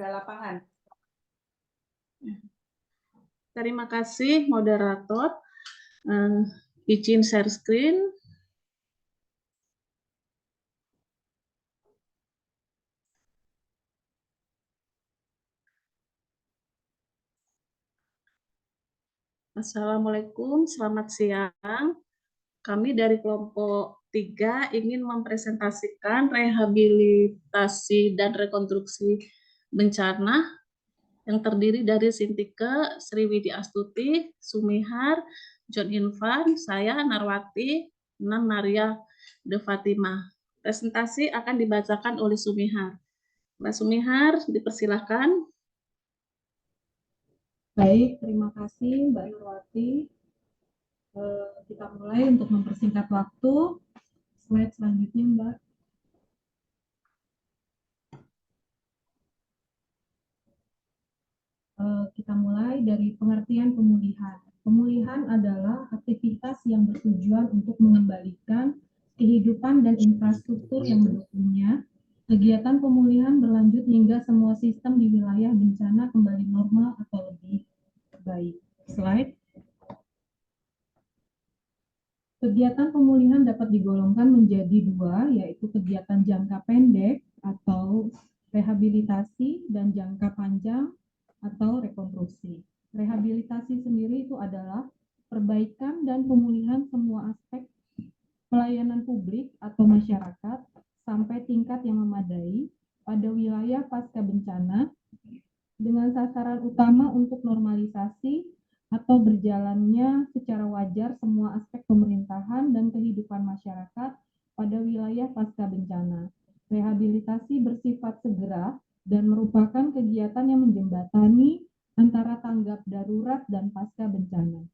lapangan. Terima kasih moderator. Izin share screen. Assalamualaikum, selamat siang. Kami dari kelompok 3 ingin mempresentasikan rehabilitasi dan rekonstruksi bencana yang terdiri dari Sintike, Sriwidi Astuti, Sumihar, John Infan, saya Narwati, Maria De Fatimah. Presentasi akan dibacakan oleh Sumihar. Mbak Sumihar, dipersilahkan. Baik, terima kasih Mbak Nurwati. Kita mulai untuk mempersingkat waktu. Slide selanjutnya, Mbak. Kita mulai dari pengertian pemulihan. Pemulihan adalah aktivitas yang bertujuan untuk mengembalikan kehidupan dan infrastruktur yang mendukungnya. Kegiatan pemulihan berlanjut hingga semua sistem di wilayah bencana kembali normal atau lebih baik. Slide. Kegiatan pemulihan dapat digolongkan menjadi dua, yaitu kegiatan jangka pendek atau rehabilitasi dan jangka panjang atau rekonstruksi. Rehabilitasi sendiri itu adalah perbaikan dan pemulihan semua aspek pelayanan publik atau masyarakat sampai tingkat yang memadai pada wilayah pasca bencana dengan sasaran utama untuk normalisasi atau berjalannya secara wajar semua aspek pemerintahan dan kehidupan masyarakat pada wilayah pasca bencana. Rehabilitasi bersifat segera dan merupakan kegiatan yang menjembatani antara tanggap darurat dan pasca bencana.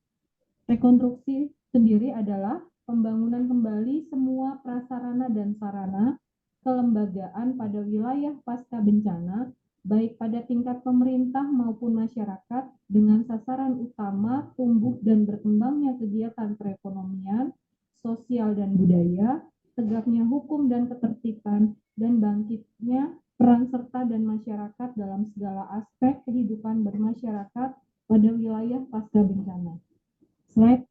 Rekonstruksi sendiri adalah pembangunan kembali semua prasarana dan sarana kelembagaan pada wilayah pasca bencana baik pada tingkat pemerintah maupun masyarakat dengan sasaran utama tumbuh dan berkembangnya kegiatan perekonomian, sosial dan budaya, tegaknya hukum dan ketertiban, dan bangkitnya peran serta dan masyarakat dalam segala aspek kehidupan bermasyarakat pada wilayah pasca bencana. Slide.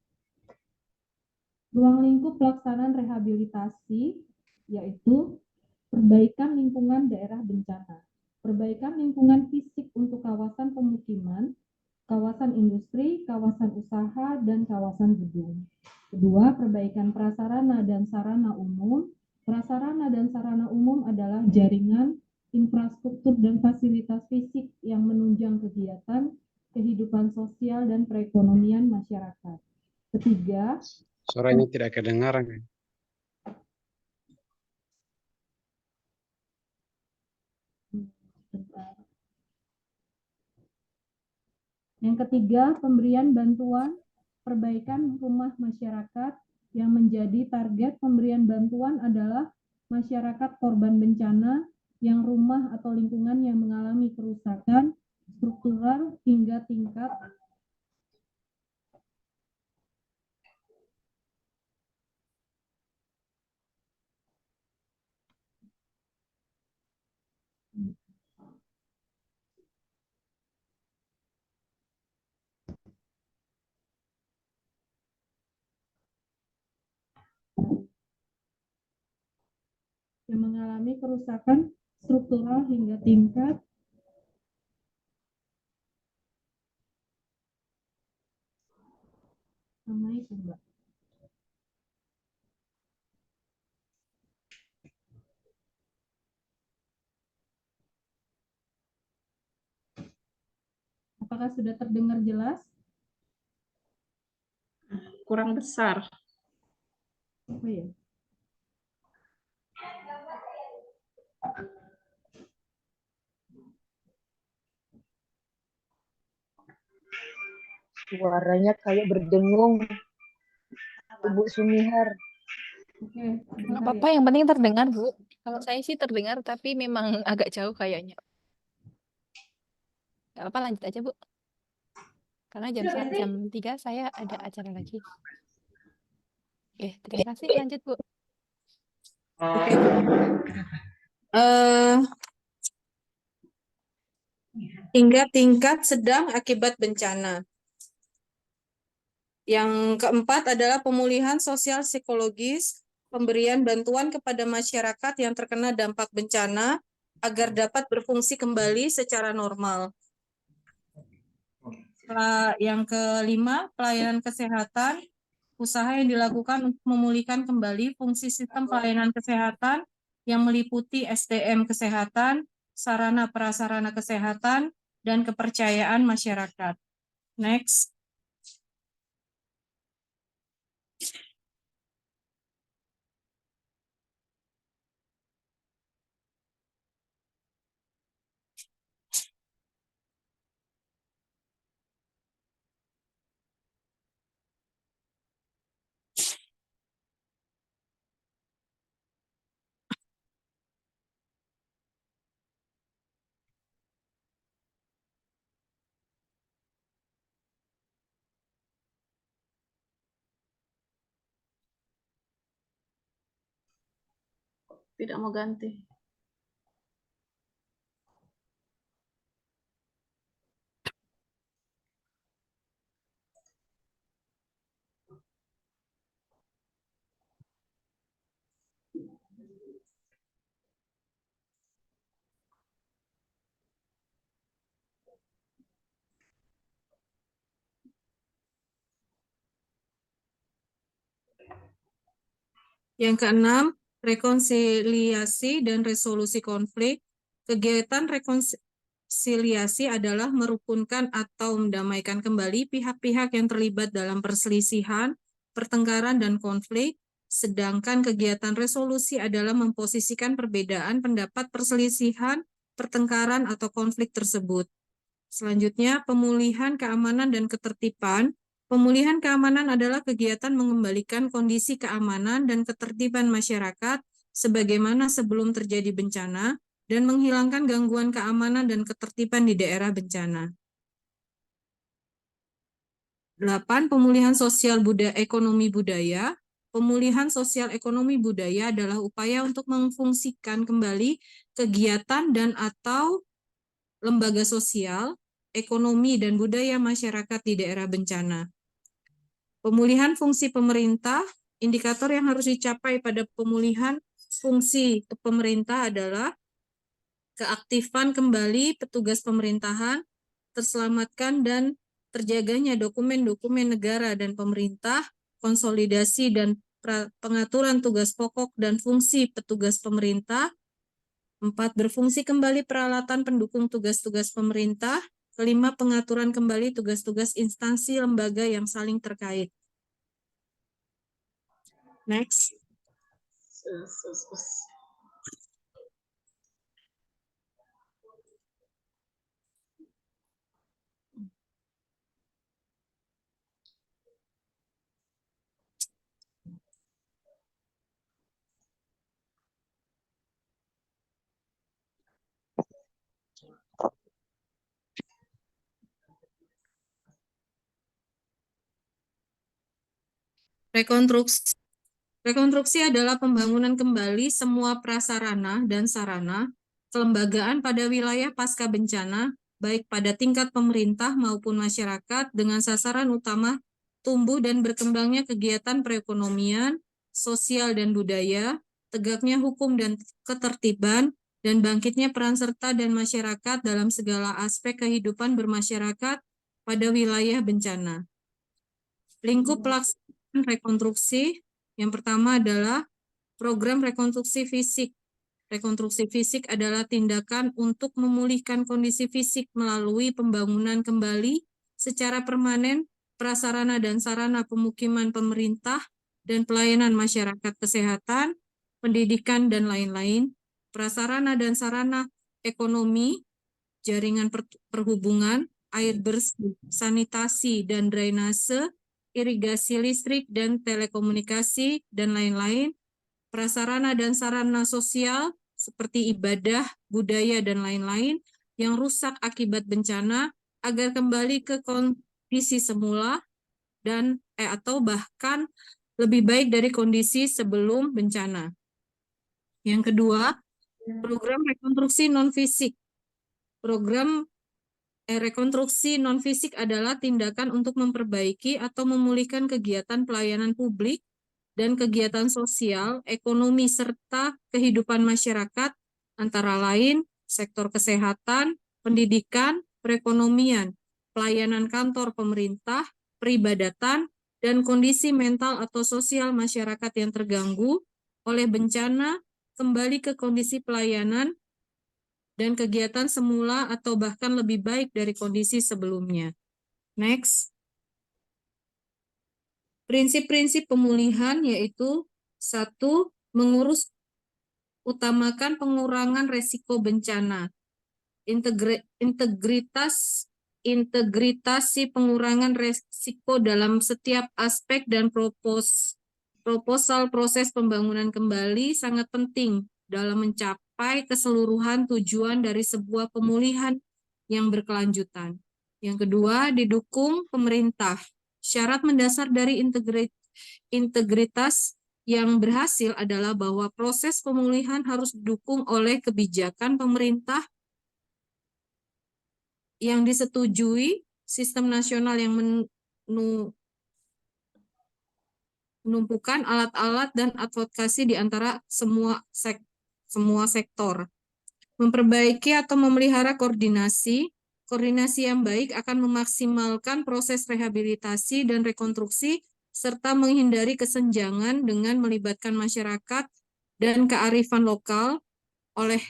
Ruang lingkup pelaksanaan rehabilitasi yaitu perbaikan lingkungan daerah bencana. Perbaikan lingkungan fisik untuk kawasan pemukiman, kawasan industri, kawasan usaha, dan kawasan gedung. Kedua, perbaikan prasarana dan sarana umum. Prasarana dan sarana umum adalah jaringan, infrastruktur, dan fasilitas fisik yang menunjang kegiatan, kehidupan sosial, dan perekonomian masyarakat. Ketiga, suaranya tidak kedengaran. Yang ketiga, pemberian bantuan perbaikan rumah masyarakat yang menjadi target pemberian bantuan adalah masyarakat korban bencana yang rumah atau lingkungan yang mengalami kerusakan struktural hingga tingkat yang mengalami kerusakan struktural hingga tingkat sama itu, Mbak. Apakah sudah terdengar jelas? Kurang besar. Oh ya. Suaranya kayak berdengung, Ibu Sumihar. Oke, Nggak apa-apa, yang penting terdengar, Bu. Kalau saya sih terdengar, tapi memang agak jauh kayaknya. Nggak apa-apa, lanjut aja, Bu. Karena jam 3 saya ada acara lagi. Oke, terima kasih. Lanjut, Bu. Oke. hingga tingkat sedang akibat bencana. Yang keempat adalah pemulihan sosial psikologis, pemberian bantuan kepada masyarakat yang terkena dampak bencana agar dapat berfungsi kembali secara normal. Yang kelima, pelayanan kesehatan, usaha yang dilakukan untuk memulihkan kembali fungsi sistem pelayanan kesehatan yang meliputi SDM kesehatan, sarana prasarana kesehatan, dan kepercayaan masyarakat. Next. Tidak mau ganti. Yang keenam, rekonsiliasi dan resolusi konflik. Kegiatan rekonsiliasi adalah merukunkan atau mendamaikan kembali pihak-pihak yang terlibat dalam perselisihan, pertengkaran, dan konflik, sedangkan kegiatan resolusi adalah memposisikan perbedaan pendapat perselisihan, pertengkaran, atau konflik tersebut. Selanjutnya, pemulihan keamanan dan ketertiban. Pemulihan keamanan adalah kegiatan mengembalikan kondisi keamanan dan ketertiban masyarakat sebagaimana sebelum terjadi bencana dan menghilangkan gangguan keamanan dan ketertiban di daerah bencana. 8. Pemulihan sosial ekonomi budaya. Pemulihan sosial ekonomi budaya adalah upaya untuk memfungsikan kembali kegiatan dan atau lembaga sosial, ekonomi, dan budaya masyarakat di daerah bencana. Pemulihan fungsi pemerintah, indikator yang harus dicapai pada pemulihan fungsi pemerintah adalah keaktifan kembali petugas pemerintahan, terselamatkan dan terjaganya dokumen-dokumen negara dan pemerintah, konsolidasi dan pengaturan tugas pokok dan fungsi petugas pemerintah. 4. Berfungsi kembali peralatan pendukung tugas-tugas pemerintah. 5. Pengaturan kembali tugas-tugas instansi lembaga yang saling terkait. Next. Rekonstruksi. Rekonstruksi adalah pembangunan kembali semua prasarana dan sarana kelembagaan pada wilayah pasca bencana, baik pada tingkat pemerintah maupun masyarakat dengan sasaran utama tumbuh dan berkembangnya kegiatan perekonomian, sosial dan budaya, tegaknya hukum dan ketertiban, dan bangkitnya peran serta dan masyarakat dalam segala aspek kehidupan bermasyarakat pada wilayah bencana. Lingkup pelaksanaan rekonstruksi yang pertama adalah program rekonstruksi fisik. Rekonstruksi fisik adalah tindakan untuk memulihkan kondisi fisik melalui pembangunan kembali secara permanen prasarana dan sarana pemukiman pemerintah dan pelayanan masyarakat kesehatan, pendidikan, dan lain-lain, prasarana dan sarana ekonomi, jaringan perhubungan, air bersih, sanitasi, dan drainase, irigasi listrik dan telekomunikasi, dan lain-lain, prasarana dan sarana sosial seperti ibadah, budaya, dan lain-lain yang rusak akibat bencana agar kembali ke kondisi semula dan atau bahkan lebih baik dari kondisi sebelum bencana. Yang kedua, program rekonstruksi non-fisik. Program Rekonstruksi non-fisik adalah tindakan untuk memperbaiki atau memulihkan kegiatan pelayanan publik dan kegiatan sosial, ekonomi, serta kehidupan masyarakat, antara lain sektor kesehatan, pendidikan, perekonomian, pelayanan kantor pemerintah, peribadatan, dan kondisi mental atau sosial masyarakat yang terganggu oleh bencana, kembali ke kondisi pelayanan dan kegiatan semula atau bahkan lebih baik dari kondisi sebelumnya. Next. Prinsip-prinsip pemulihan yaitu 1. Utamakan pengurangan resiko bencana. Integrasi pengurangan resiko dalam setiap aspek dan proposal proses pembangunan kembali sangat penting dalam mencapai keseluruhan tujuan dari sebuah pemulihan yang berkelanjutan. Yang kedua, didukung pemerintah. Syarat mendasar dari integritas yang berhasil adalah bahwa proses pemulihan harus didukung oleh kebijakan pemerintah yang disetujui, sistem nasional yang menumpukan alat-alat dan advokasi di antara semua sektor. Memperbaiki atau memelihara koordinasi yang baik akan memaksimalkan proses rehabilitasi dan rekonstruksi serta menghindari kesenjangan dengan melibatkan masyarakat dan kearifan lokal. Oleh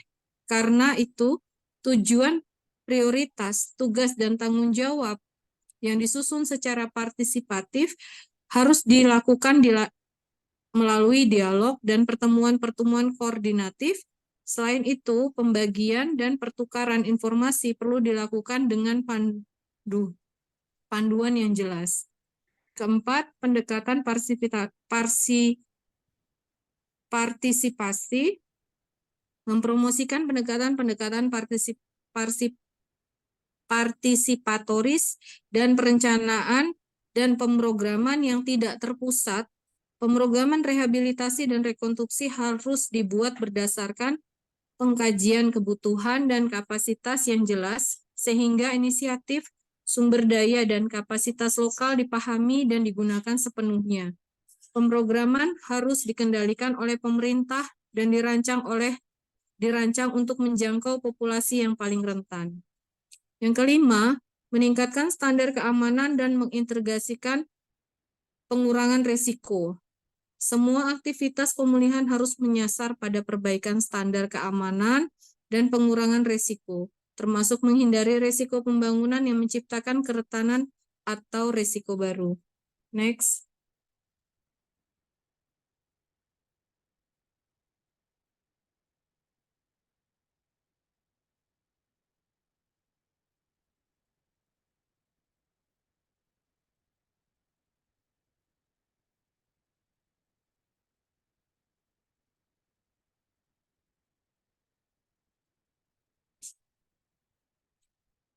karena itu, tujuan, prioritas, tugas, dan tanggung jawab yang disusun secara partisipatif harus dilakukan melalui dialog dan pertemuan-pertemuan koordinatif. Selain itu, pembagian dan pertukaran informasi perlu dilakukan dengan panduan yang jelas. Keempat, pendekatan partisipasi, mempromosikan pendekatan partisipatoris dan perencanaan dan pemrograman yang tidak terpusat. Pemrograman rehabilitasi dan rekonstruksi harus dibuat berdasarkan pengkajian kebutuhan dan kapasitas yang jelas, sehingga inisiatif, sumber daya, dan kapasitas lokal dipahami dan digunakan sepenuhnya. Pemrograman harus dikendalikan oleh pemerintah dan dirancang untuk menjangkau populasi yang paling rentan. Yang kelima, meningkatkan standar keamanan dan mengintegrasikan pengurangan risiko. Semua aktivitas pemulihan harus menyasar pada perbaikan standar keamanan dan pengurangan risiko, termasuk menghindari risiko pembangunan yang menciptakan kerentanan atau risiko baru. Next.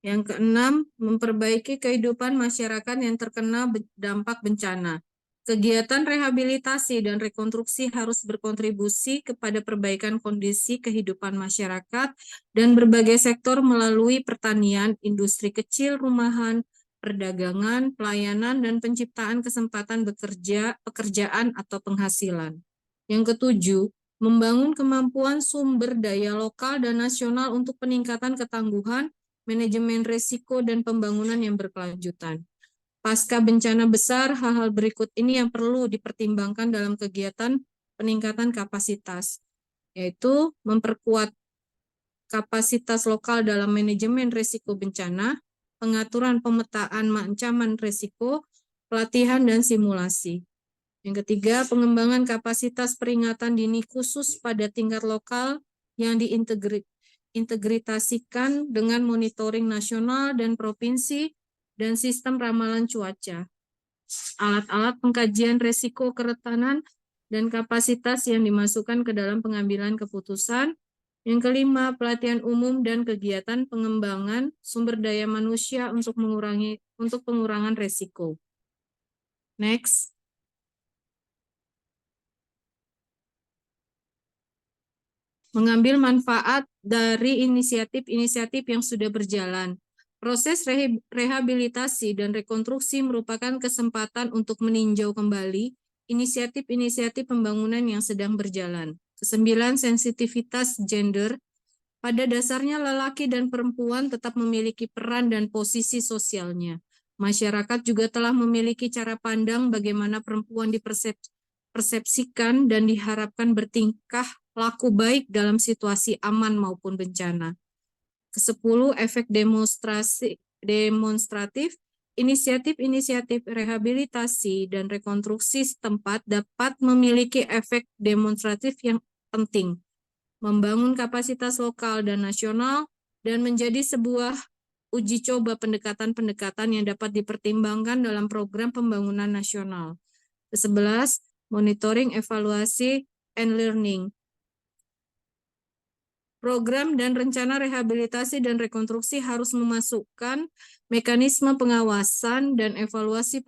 Yang keenam, memperbaiki kehidupan masyarakat yang terkena dampak bencana. Kegiatan rehabilitasi dan rekonstruksi harus berkontribusi kepada perbaikan kondisi kehidupan masyarakat dan berbagai sektor melalui pertanian, industri kecil, rumahan, perdagangan, pelayanan, dan penciptaan kesempatan pekerjaan atau penghasilan. Yang ketujuh, membangun kemampuan sumber daya lokal dan nasional untuk peningkatan ketangguhan, manajemen risiko, dan pembangunan yang berkelanjutan. Pasca bencana besar, hal-hal berikut ini yang perlu dipertimbangkan dalam kegiatan peningkatan kapasitas, yaitu memperkuat kapasitas lokal dalam manajemen risiko bencana, pengaturan pemetaan ancaman risiko, pelatihan, dan simulasi. Yang ketiga, pengembangan kapasitas peringatan dini khusus pada tingkat lokal yang diintegrasikan dengan monitoring nasional dan provinsi dan sistem ramalan cuaca. Alat-alat pengkajian risiko kerentanan dan kapasitas yang dimasukkan ke dalam pengambilan keputusan. Yang kelima, pelatihan umum dan kegiatan pengembangan sumber daya manusia untuk pengurangan risiko. Next. Mengambil manfaat dari inisiatif-inisiatif yang sudah berjalan. Proses rehabilitasi dan rekonstruksi merupakan kesempatan untuk meninjau kembali inisiatif-inisiatif pembangunan yang sedang berjalan. Kesembilan, sensitivitas gender. Pada dasarnya lelaki dan perempuan tetap memiliki peran dan posisi sosialnya. Masyarakat juga telah memiliki cara pandang bagaimana perempuan dipersepsikan dan diharapkan bertingkah laku baik dalam situasi aman maupun bencana. Kesepuluh, efek demonstratif. Inisiatif-inisiatif rehabilitasi dan rekonstruksi setempat dapat memiliki efek demonstratif yang penting, membangun kapasitas lokal dan nasional, dan menjadi sebuah uji coba pendekatan-pendekatan yang dapat dipertimbangkan dalam program pembangunan nasional. Ke-11, monitoring, evaluasi, and learning. Program dan rencana rehabilitasi dan rekonstruksi harus memasukkan mekanisme pengawasan dan evaluasi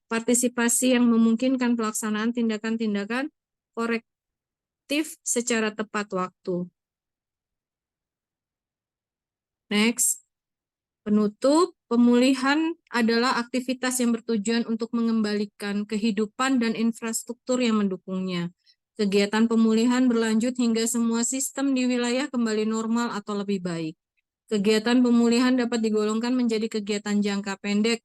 partisipasi yang memungkinkan pelaksanaan tindakan-tindakan korektif secara tepat waktu. Next. Penutup, pemulihan adalah aktivitas yang bertujuan untuk mengembalikan kehidupan dan infrastruktur yang mendukungnya. Kegiatan pemulihan berlanjut hingga semua sistem di wilayah kembali normal atau lebih baik. Kegiatan pemulihan dapat digolongkan menjadi kegiatan jangka pendek,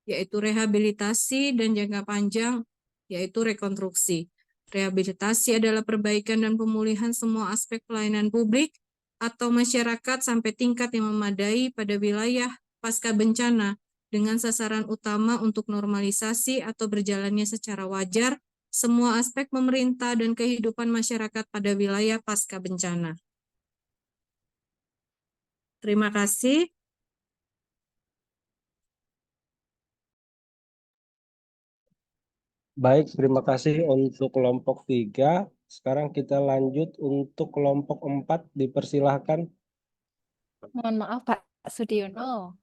yaitu rehabilitasi, dan jangka panjang, yaitu rekonstruksi. Rehabilitasi adalah perbaikan dan pemulihan semua aspek pelayanan publik atau masyarakat sampai tingkat yang memadai pada wilayah pasca bencana dengan sasaran utama untuk normalisasi atau berjalannya secara wajar semua aspek pemerintah dan kehidupan masyarakat pada wilayah pasca bencana. Terima kasih. Baik, terima kasih untuk kelompok 3. Sekarang kita lanjut untuk kelompok 4. Dipersilahkan. Mohon maaf Pak Sudiono,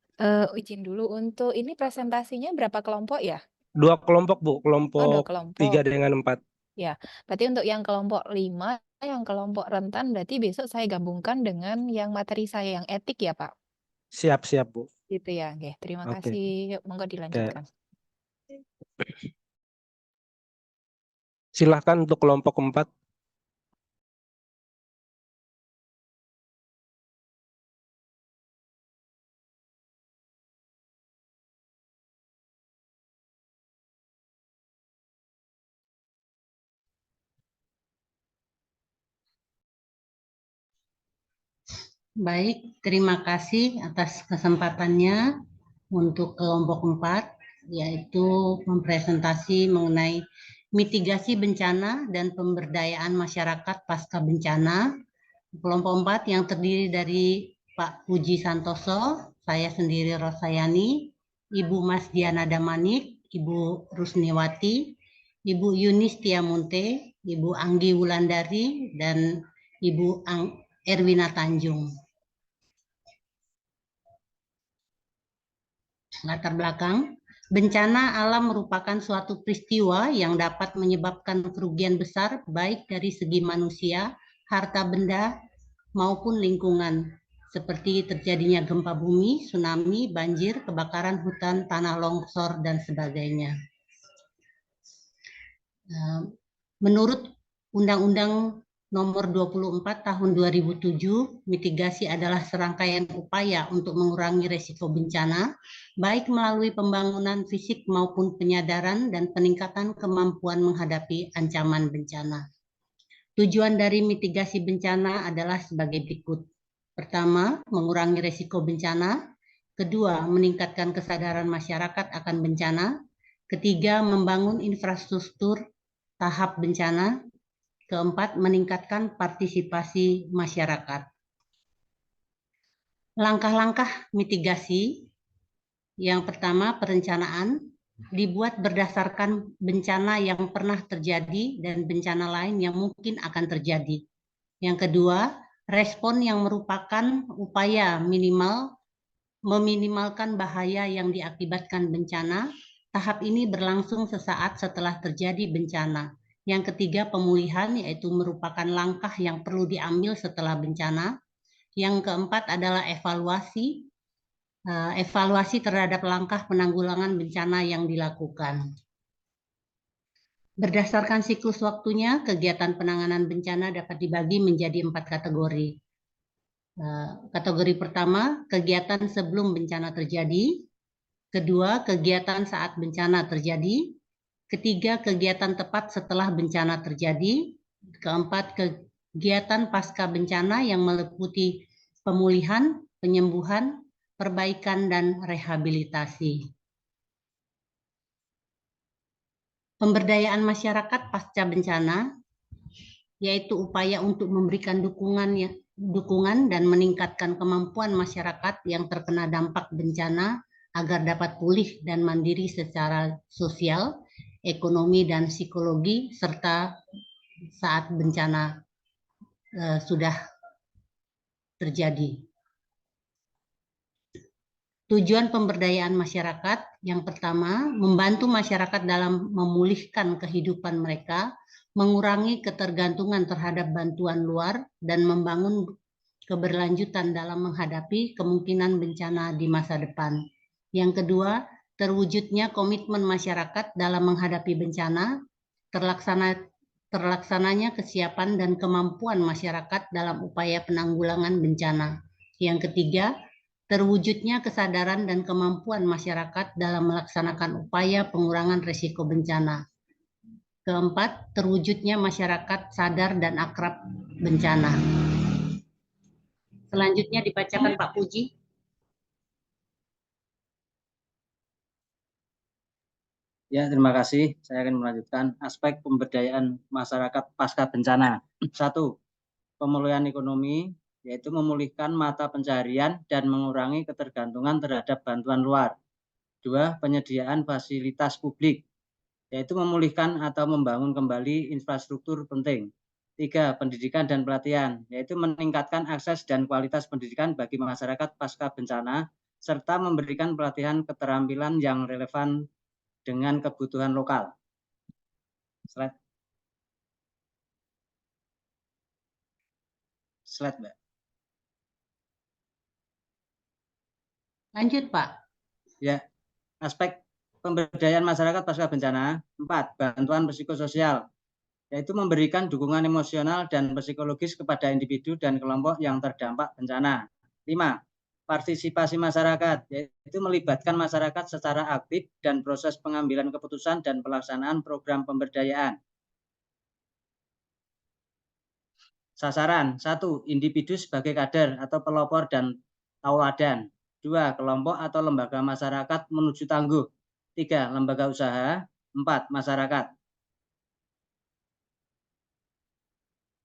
izin dulu untuk ini presentasinya berapa kelompok ya? 2 kelompok, Bu. Oh, 2 Kelompok kelompok. 3 dengan 4. Ya, berarti untuk yang kelompok 5, yang kelompok rentan berarti besok saya gabungkan dengan yang materi saya yang etik ya Pak? Siap-siap, Bu. Gitu ya, oke. Terima Oke. kasih. Yuk, monggo dilanjutkan. Silahkan untuk kelompok 4. Baik, terima kasih atas kesempatannya untuk kelompok 4, yaitu mempresentasi mengenai mitigasi bencana dan pemberdayaan masyarakat pasca bencana. Kelompok 4 yang terdiri dari Pak Puji Santoso, saya sendiri Rosayani, Ibu Mas Diana Damanik, Ibu Rusniwati, Ibu Yunis Tiamunte, Ibu Anggi Wulandari, dan Ibu Erwina Tanjung. Latar belakang, bencana alam merupakan suatu peristiwa yang dapat menyebabkan kerugian besar baik dari segi manusia, harta benda, maupun lingkungan, seperti terjadinya gempa bumi, tsunami, banjir, kebakaran hutan, tanah longsor, dan sebagainya. Menurut Undang-Undang Nomor 24 Tahun 2007, mitigasi adalah serangkaian upaya untuk mengurangi risiko bencana, baik melalui pembangunan fisik maupun penyadaran dan peningkatan kemampuan menghadapi ancaman bencana. Tujuan dari mitigasi bencana adalah sebagai berikut. Pertama, mengurangi risiko bencana. Kedua, meningkatkan kesadaran masyarakat akan bencana. Ketiga, membangun infrastruktur tahap bencana. Keempat, meningkatkan partisipasi masyarakat. Langkah-langkah mitigasi. Yang pertama, perencanaan dibuat berdasarkan bencana yang pernah terjadi dan bencana lain yang mungkin akan terjadi. Yang kedua, respon yang merupakan upaya meminimalkan bahaya yang diakibatkan bencana. Tahap ini berlangsung sesaat setelah terjadi bencana. Yang ketiga, pemulihan, yaitu merupakan langkah yang perlu diambil setelah bencana. Yang keempat adalah evaluasi, evaluasi terhadap langkah penanggulangan bencana yang dilakukan. Berdasarkan siklus waktunya, kegiatan penanganan bencana dapat dibagi menjadi 4 kategori. Kategori pertama, kegiatan sebelum bencana terjadi. Kedua, kegiatan saat bencana terjadi. Ketiga, kegiatan tepat setelah bencana terjadi. Keempat, kegiatan pasca bencana yang meliputi pemulihan, penyembuhan, perbaikan, dan rehabilitasi. Pemberdayaan masyarakat pasca bencana, yaitu upaya untuk memberikan dukungan dan meningkatkan kemampuan masyarakat yang terkena dampak bencana agar dapat pulih dan mandiri secara sosial, ekonomi, dan psikologi, serta saat bencana sudah terjadi. Tujuan pemberdayaan masyarakat yang pertama, membantu masyarakat dalam memulihkan kehidupan mereka, mengurangi ketergantungan terhadap bantuan luar, dan membangun keberlanjutan dalam menghadapi kemungkinan bencana di masa depan. Yang kedua, terwujudnya komitmen masyarakat dalam menghadapi bencana, terlaksananya kesiapan dan kemampuan masyarakat dalam upaya penanggulangan bencana. Yang ketiga, terwujudnya kesadaran dan kemampuan masyarakat dalam melaksanakan upaya pengurangan risiko bencana. Keempat, terwujudnya masyarakat sadar dan akrab bencana. Selanjutnya dibacakan Pak Puji. Ya, terima kasih. Saya akan melanjutkan aspek pemberdayaan masyarakat pasca bencana. 1. Pemulihan ekonomi, yaitu memulihkan mata pencaharian dan mengurangi ketergantungan terhadap bantuan luar. 2. Penyediaan fasilitas publik, yaitu memulihkan atau membangun kembali infrastruktur penting. 3. Pendidikan dan pelatihan, yaitu meningkatkan akses dan kualitas pendidikan bagi masyarakat pasca bencana, serta memberikan pelatihan keterampilan yang relevan dengan kebutuhan lokal. Slide, Mbak. Lanjut, Pak. Ya, aspek pemberdayaan masyarakat pasca bencana. 4. Bantuan psikososial, yaitu memberikan dukungan emosional dan psikologis kepada individu dan kelompok yang terdampak bencana. 5. Partisipasi masyarakat, yaitu melibatkan masyarakat secara aktif dan proses pengambilan keputusan dan pelaksanaan program pemberdayaan. Sasaran. 1. Individu sebagai kader atau pelopor dan tauladan. 2. Kelompok atau lembaga masyarakat menuju tangguh. 3. Lembaga usaha. 4. Masyarakat.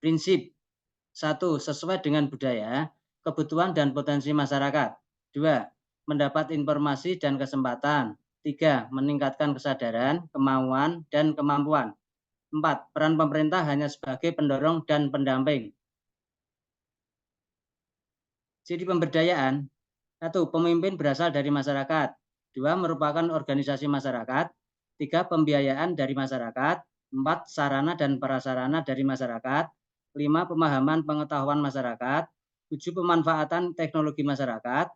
Prinsip. 1. Sesuai dengan budaya, kebutuhan dan potensi masyarakat. 2. Mendapat informasi dan kesempatan. 3. Meningkatkan kesadaran, kemauan, dan kemampuan. 4. Peran pemerintah hanya sebagai pendorong dan pendamping. Ciri pemberdayaan. 1. Pemimpin berasal dari masyarakat. 2. Merupakan organisasi masyarakat. 3. Pembiayaan dari masyarakat. 4. Sarana dan prasarana dari masyarakat. 5. Pemahaman pengetahuan masyarakat. 7. Pemanfaatan teknologi masyarakat.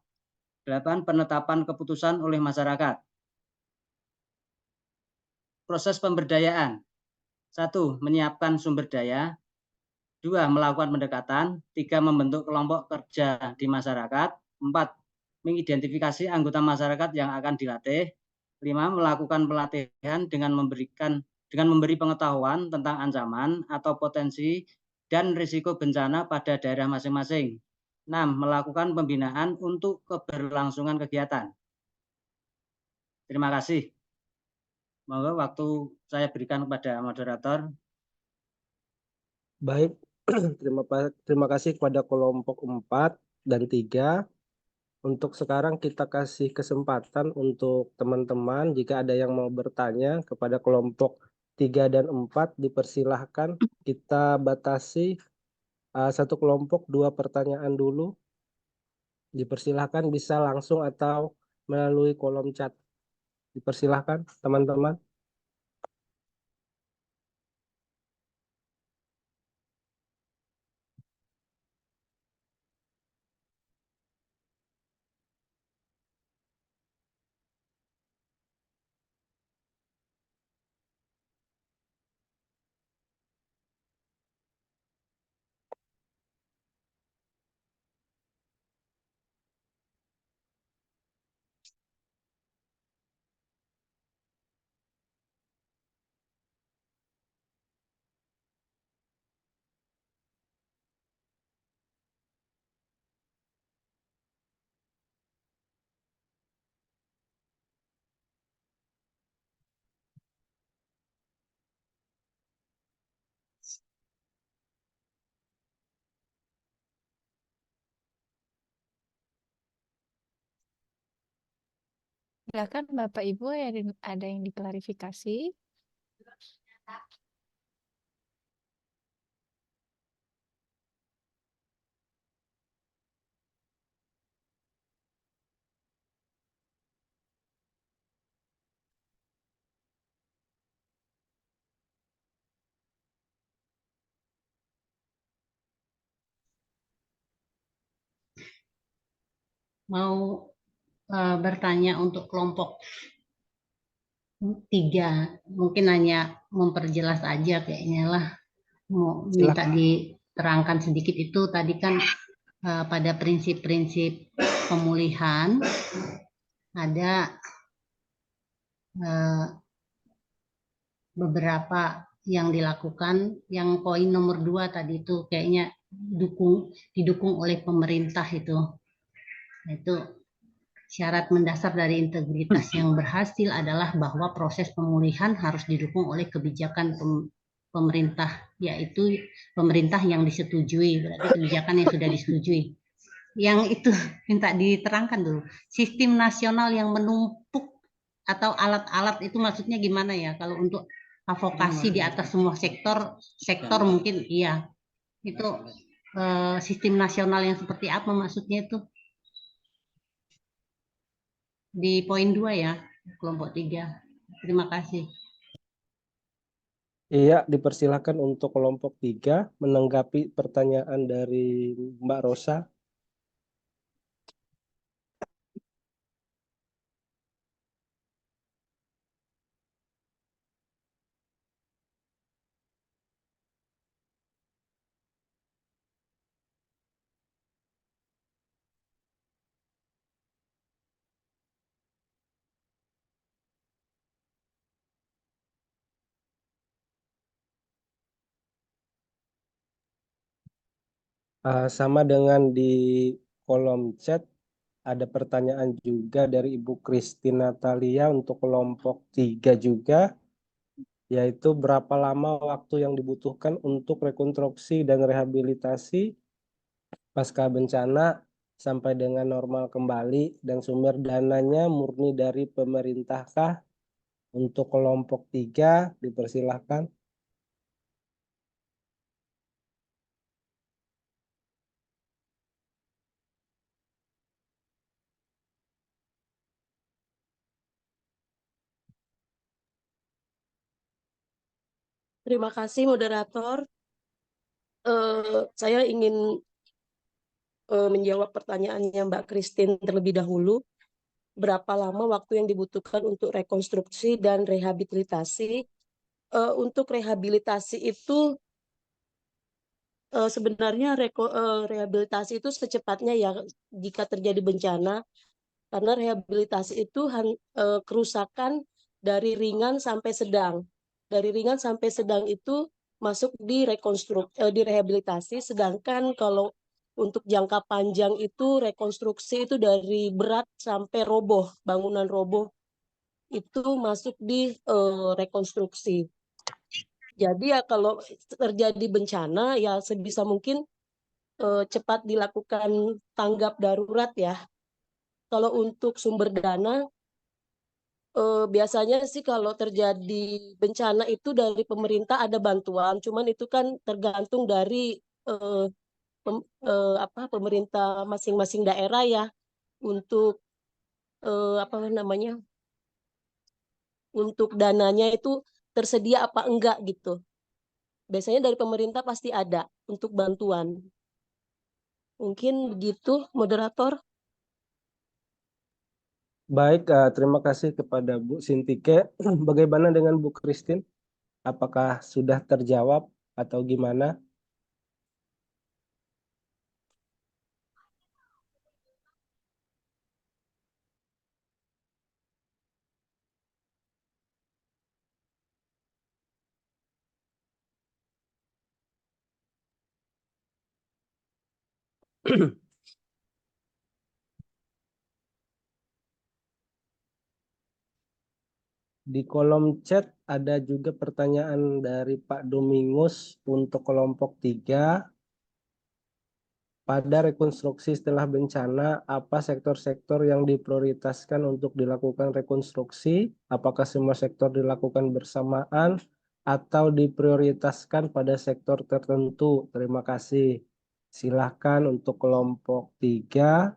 8. Penetapan keputusan oleh masyarakat. Proses pemberdayaan. 1. Menyiapkan sumber daya. 2. Melakukan pendekatan. 3. Membentuk kelompok kerja di masyarakat. 4. Mengidentifikasi anggota masyarakat yang akan dilatih. 5. Melakukan pelatihan dengan memberi pengetahuan tentang ancaman atau potensi dan risiko bencana pada daerah masing-masing. 6. Melakukan pembinaan untuk keberlangsungan kegiatan. Terima kasih. Monggo waktu saya berikan kepada moderator. Baik, terima kasih kepada kelompok 4 dan 3. Untuk sekarang kita kasih kesempatan untuk teman-teman jika ada yang mau bertanya kepada kelompok 3 dan 4, dipersilahkan. Kita batasi satu kelompok 2 pertanyaan dulu. Dipersilahkan bisa langsung atau melalui kolom chat. Dipersilahkan teman-teman. Silakan Bapak Ibu ada yang diklarifikasi. Mau bertanya untuk kelompok 3, mungkin hanya memperjelas aja kayaknya lah. Mau minta diterangkan sedikit itu tadi kan pada prinsip-prinsip pemulihan ada beberapa yang dilakukan. Yang poin nomor 2 tadi itu kayaknya didukung oleh pemerintah itu. Itu syarat mendasar dari integritas yang berhasil adalah bahwa proses pemulihan harus didukung oleh kebijakan pemerintah, yaitu pemerintah yang disetujui, berarti kebijakan yang sudah disetujui. Yang itu minta diterangkan dulu. Sistem nasional yang menumpuk atau alat-alat itu maksudnya gimana ya? Kalau untuk advokasi di atas semua sektor mungkin iya. Itu sistem nasional yang seperti apa maksudnya itu? Di poin 2 ya, kelompok 3. Terima kasih. Iya, dipersilakan untuk kelompok 3 menanggapi pertanyaan dari Mbak Rosa. Sama dengan di kolom chat, ada pertanyaan juga dari Ibu Christine Natalia untuk kelompok 3 juga, yaitu berapa lama waktu yang dibutuhkan untuk rekonstruksi dan rehabilitasi pasca bencana sampai dengan normal kembali, dan sumber dananya murni dari pemerintahkah? Untuk kelompok 3 dipersilahkan. Terima kasih moderator. Saya ingin menjawab pertanyaannya Mbak Christine terlebih dahulu. Berapa lama waktu yang dibutuhkan untuk rekonstruksi dan rehabilitasi? Untuk rehabilitasi itu sebenarnya rehabilitasi itu secepatnya ya jika terjadi bencana, karena rehabilitasi itu kerusakan dari ringan sampai sedang. Dari ringan sampai sedang itu masuk di di rehabilitasi, sedangkan kalau untuk jangka panjang itu rekonstruksi itu dari berat sampai roboh, bangunan roboh itu masuk di rekonstruksi. Jadi ya kalau terjadi bencana ya sebisa mungkin cepat dilakukan tanggap darurat ya. Kalau untuk sumber dana biasanya sih kalau terjadi bencana itu dari pemerintah ada bantuan, cuman itu kan tergantung dari pemerintah masing-masing daerah ya untuk apa namanya, untuk dananya itu tersedia apa enggak gitu. Biasanya dari pemerintah pasti ada untuk bantuan. Mungkin begitu, moderator. Baik, terima kasih kepada Bu Sintike. Bagaimana dengan Bu Christine? Apakah sudah terjawab atau gimana? Di kolom chat ada juga pertanyaan dari Pak Domingus untuk kelompok 3. pada rekonstruksi setelah bencana, apa sektor-sektor yang diprioritaskan untuk dilakukan rekonstruksi? Apakah semua sektor dilakukan bersamaan atau diprioritaskan pada sektor tertentu? Terima kasih. Silahkan untuk kelompok 3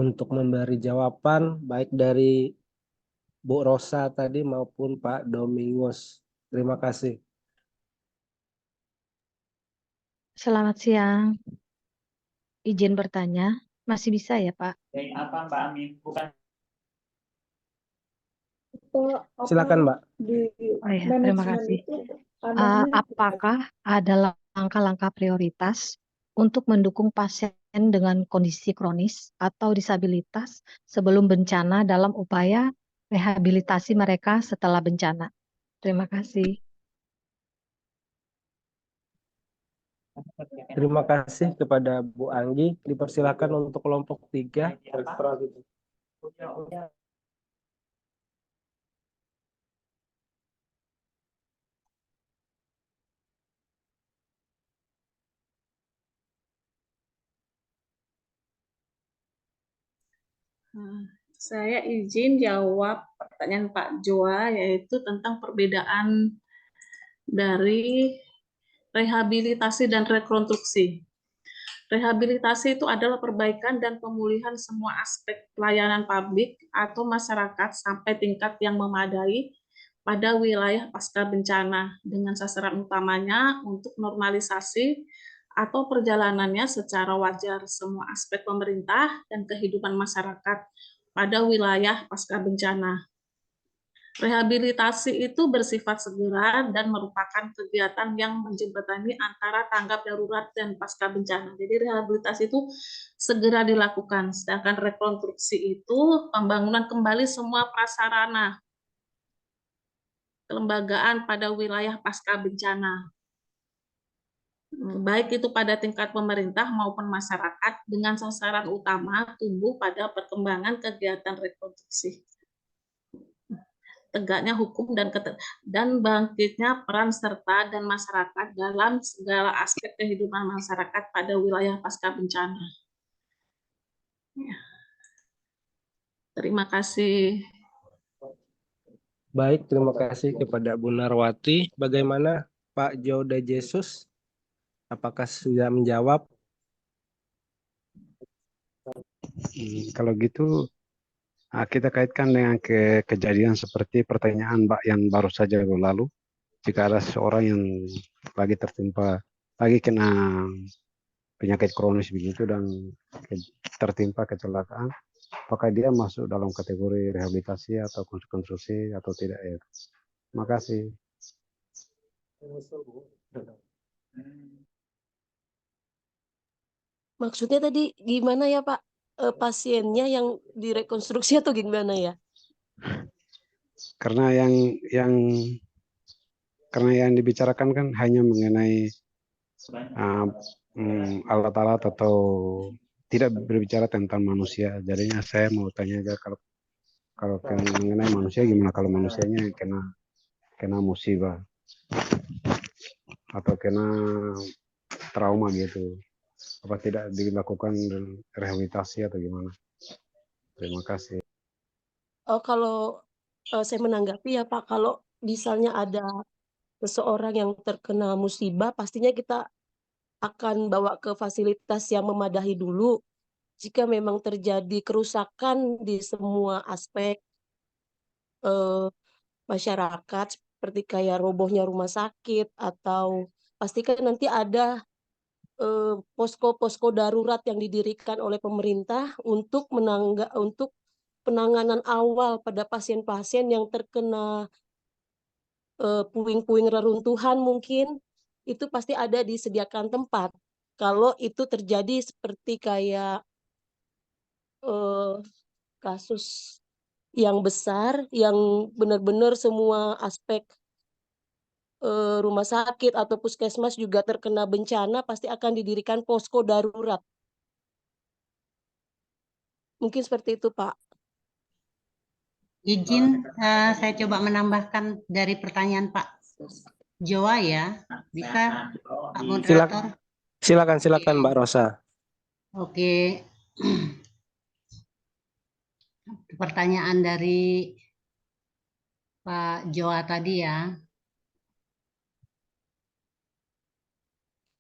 untuk memberi jawaban baik dari Bu Rosa tadi maupun Pak Domingus. Terima kasih. Selamat siang. Izin bertanya, masih bisa ya, Pak? Apa Mbak Amin? Bukan. Silakan, Mbak. Oh ya, terima kasih. Apakah ada langkah-langkah prioritas untuk mendukung pasien dengan kondisi kronis atau disabilitas sebelum bencana dalam upaya rehabilitasi mereka setelah bencana? Terima kasih. Terima kasih kepada Bu Anggi. Dipersilakan untuk kelompok 3. Saya izin jawab pertanyaan Pak Joa, yaitu tentang perbedaan dari rehabilitasi dan rekonstruksi. Rehabilitasi itu adalah perbaikan dan pemulihan semua aspek pelayanan publik atau masyarakat sampai tingkat yang memadai pada wilayah pasca bencana dengan sasaran utamanya untuk normalisasi atau perjalanannya secara wajar semua aspek pemerintah dan kehidupan masyarakat pada wilayah pasca bencana. Rehabilitasi itu bersifat segera dan merupakan kegiatan yang menjembatani antara tanggap darurat dan pasca bencana. Jadi rehabilitasi itu segera dilakukan, sedangkan rekonstruksi itu pembangunan kembali semua prasarana kelembagaan pada wilayah pasca bencana. Baik itu pada tingkat pemerintah maupun masyarakat dengan sasaran utama tumbuh pada perkembangan kegiatan rekonstruksi. Tegaknya hukum dan bangkitnya peran serta dan masyarakat dalam segala aspek kehidupan masyarakat pada wilayah pasca bencana. Ya. Terima kasih. Baik, terima kasih kepada Bu Narwati. Bagaimana Pak Joda Jesus? Apakah sudah menjawab? Kalau gitu kita kaitkan dengan kejadian seperti pertanyaan Mbak yang baru saja lalu. Jika ada seseorang yang lagi kena penyakit kronis begitu dan tertimpa kecelakaan, apakah dia masuk dalam kategori rehabilitasi atau konstruksi atau tidak ya? Terima kasih. Maksudnya tadi gimana ya Pak? Pasiennya yang direkonstruksi atau gimana ya? Karena yang dibicarakan kan hanya mengenai alat-alat atau tidak berbicara tentang manusia. Jadinya saya mau tanya aja kalau mengenai manusia gimana, kalau manusianya kena musibah atau kena trauma gitu, apa tidak dilakukan rehabilitasi atau gimana? Terima kasih. Kalau saya menanggapi ya Pak, kalau misalnya ada seseorang yang terkena musibah, pastinya kita akan bawa ke fasilitas yang memadai dulu. Jika memang terjadi kerusakan di semua aspek masyarakat, seperti kayak robohnya rumah sakit, atau pastikan nanti ada posko-posko darurat yang didirikan oleh pemerintah untuk penanganan awal pada pasien-pasien yang terkena puing-puing reruntuhan mungkin, itu pasti ada disediakan tempat. Kalau itu terjadi seperti kayak kasus yang besar, yang benar-benar semua aspek rumah sakit atau puskesmas juga terkena bencana, pasti akan didirikan posko darurat. Mungkin seperti itu, Pak. Izin saya coba menambahkan dari pertanyaan Pak Joa ya. Bisa Pak Moderator? Silakan Mbak Rosa. Oke. Pertanyaan dari Pak Joa tadi ya.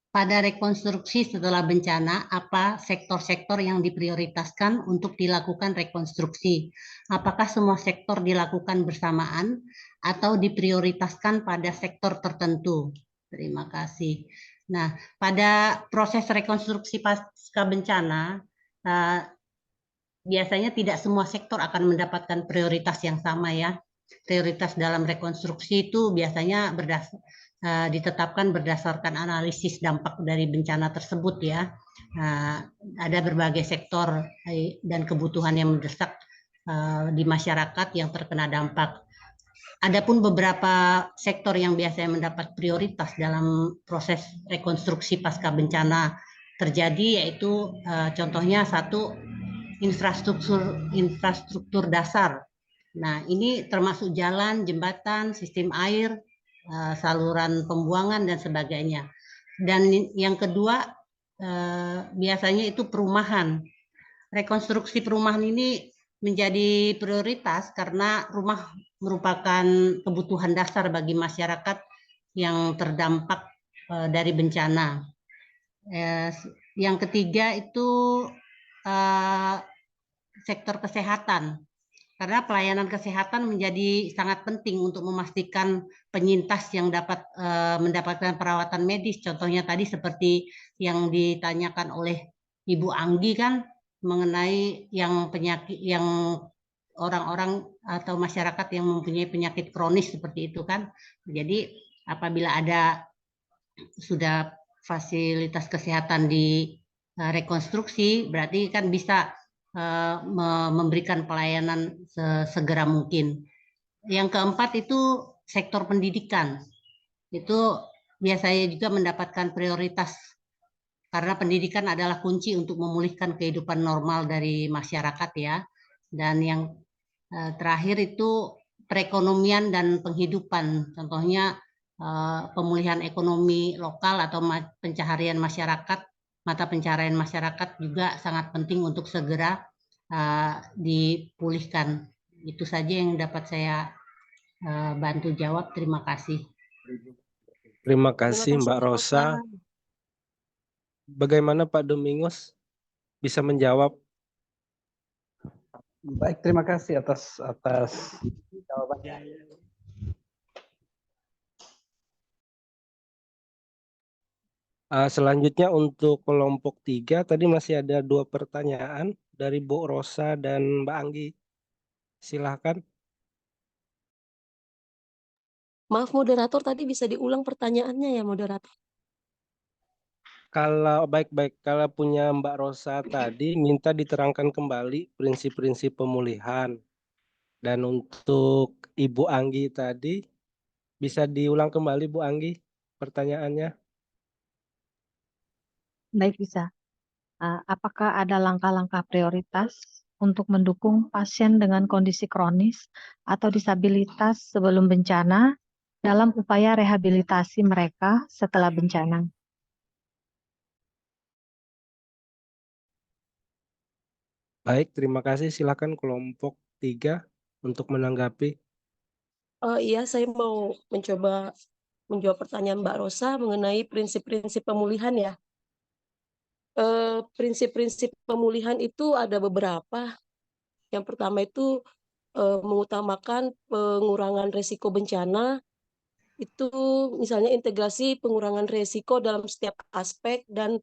Pada rekonstruksi setelah bencana, apa sektor-sektor yang diprioritaskan untuk dilakukan rekonstruksi? Apakah semua sektor dilakukan bersamaan atau diprioritaskan pada sektor tertentu? Terima kasih. Nah, pada proses rekonstruksi pasca bencana, biasanya tidak semua sektor akan mendapatkan prioritas yang sama ya. Prioritas dalam rekonstruksi itu biasanya ditetapkan berdasarkan analisis dampak dari bencana tersebut ya. Ada berbagai sektor dan kebutuhan yang mendesak di masyarakat yang terkena dampak. Adapun beberapa sektor yang biasanya mendapat prioritas dalam proses rekonstruksi pasca bencana terjadi, yaitu contohnya satu, infrastruktur dasar. Nah, ini termasuk jalan, jembatan, sistem air, saluran pembuangan dan sebagainya. Dan yang kedua biasanya itu perumahan. Rekonstruksi perumahan ini menjadi prioritas karena rumah merupakan kebutuhan dasar bagi masyarakat yang terdampak dari bencana. Yang ketiga itu sektor kesehatan. Karena pelayanan kesehatan menjadi sangat penting untuk memastikan penyintas yang dapat mendapatkan perawatan medis. Contohnya tadi seperti yang ditanyakan oleh Ibu Anggi kan, mengenai yang penyakit, yang orang-orang atau masyarakat yang mempunyai penyakit kronis seperti itu kan. Jadi apabila ada sudah fasilitas kesehatan di rekonstruksi, berarti kan bisa memberikan pelayanan sesegera mungkin. Yang keempat itu sektor pendidikan. Itu biasanya juga mendapatkan prioritas karena pendidikan adalah kunci untuk memulihkan kehidupan normal dari masyarakat ya. Dan yang terakhir itu perekonomian dan penghidupan. Contohnya pemulihan ekonomi lokal atau pencaharian masyarakat, mata pencaharian masyarakat juga sangat penting untuk segera dipulihkan. Itu saja yang dapat saya bantu jawab. Terima kasih. Terima kasih Mbak Rosa. Bagaimana Pak Domingus bisa menjawab? Baik, terima kasih atas jawabannya. Selanjutnya untuk kelompok 3 tadi masih ada 2 pertanyaan dari Bu Rosa dan Mbak Anggi. Silahkan. Maaf moderator, tadi bisa diulang pertanyaannya ya moderator? Kalau baik-baik, kalau punya Mbak Rosa tadi minta diterangkan kembali prinsip-prinsip pemulihan. Dan untuk Ibu Anggi tadi bisa diulang kembali Bu Anggi pertanyaannya. Baik, bisa. Apakah ada langkah-langkah prioritas untuk mendukung pasien dengan kondisi kronis atau disabilitas sebelum bencana dalam upaya rehabilitasi mereka setelah bencana? Baik, terima kasih. Silakan kelompok 3 untuk menanggapi. Iya, saya mau mencoba menjawab pertanyaan Mbak Rosa mengenai prinsip-prinsip pemulihan ya. Prinsip-prinsip pemulihan itu ada beberapa. Yang pertama itu mengutamakan pengurangan risiko bencana. Itu misalnya integrasi pengurangan risiko dalam setiap aspek dan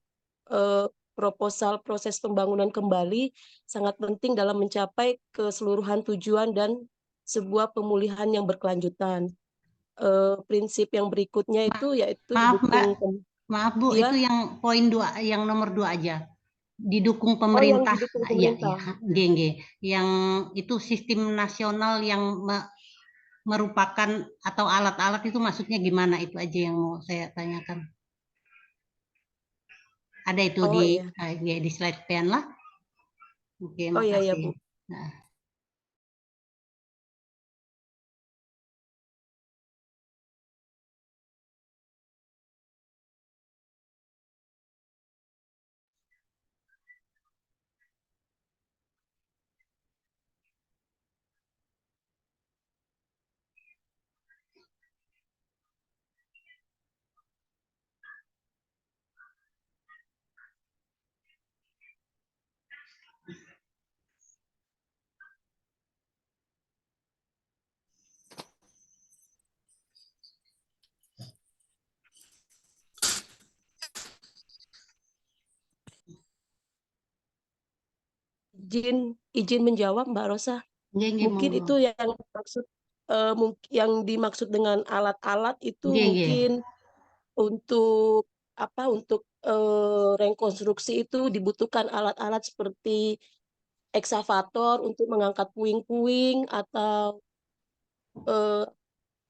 proposal proses pembangunan kembali sangat penting dalam mencapai keseluruhan tujuan dan sebuah pemulihan yang berkelanjutan. Prinsip yang berikutnya itu yaitu Maaf Mbak, maaf Bu, ya? itu yang poin 2, yang nomor 2 aja. Didukung pemerintah. pemerintah. Yang didukung pemerintah. Ya. Yang itu sistem nasional yang merupakan atau alat-alat itu maksudnya gimana, itu aja yang mau saya tanyakan. Ada itu di slide pen lah. Oke, makasih. Iya, Bu. Nah. izin menjawab Mbak Rosa. Mungkin itu yang dimaksud dimaksud dengan alat-alat itu mungkin untuk untuk rekonstruksi itu dibutuhkan alat-alat seperti eksavator untuk mengangkat puing-puing atau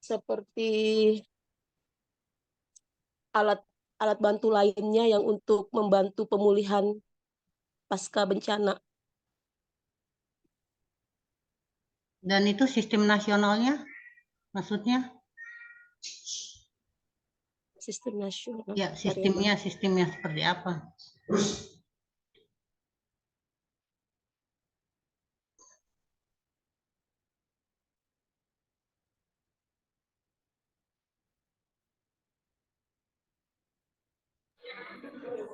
seperti alat bantu lainnya yang untuk membantu pemulihan pasca bencana. Dan itu sistem nasionalnya, maksudnya? Sistem nasional. Ya, sistemnya seperti apa?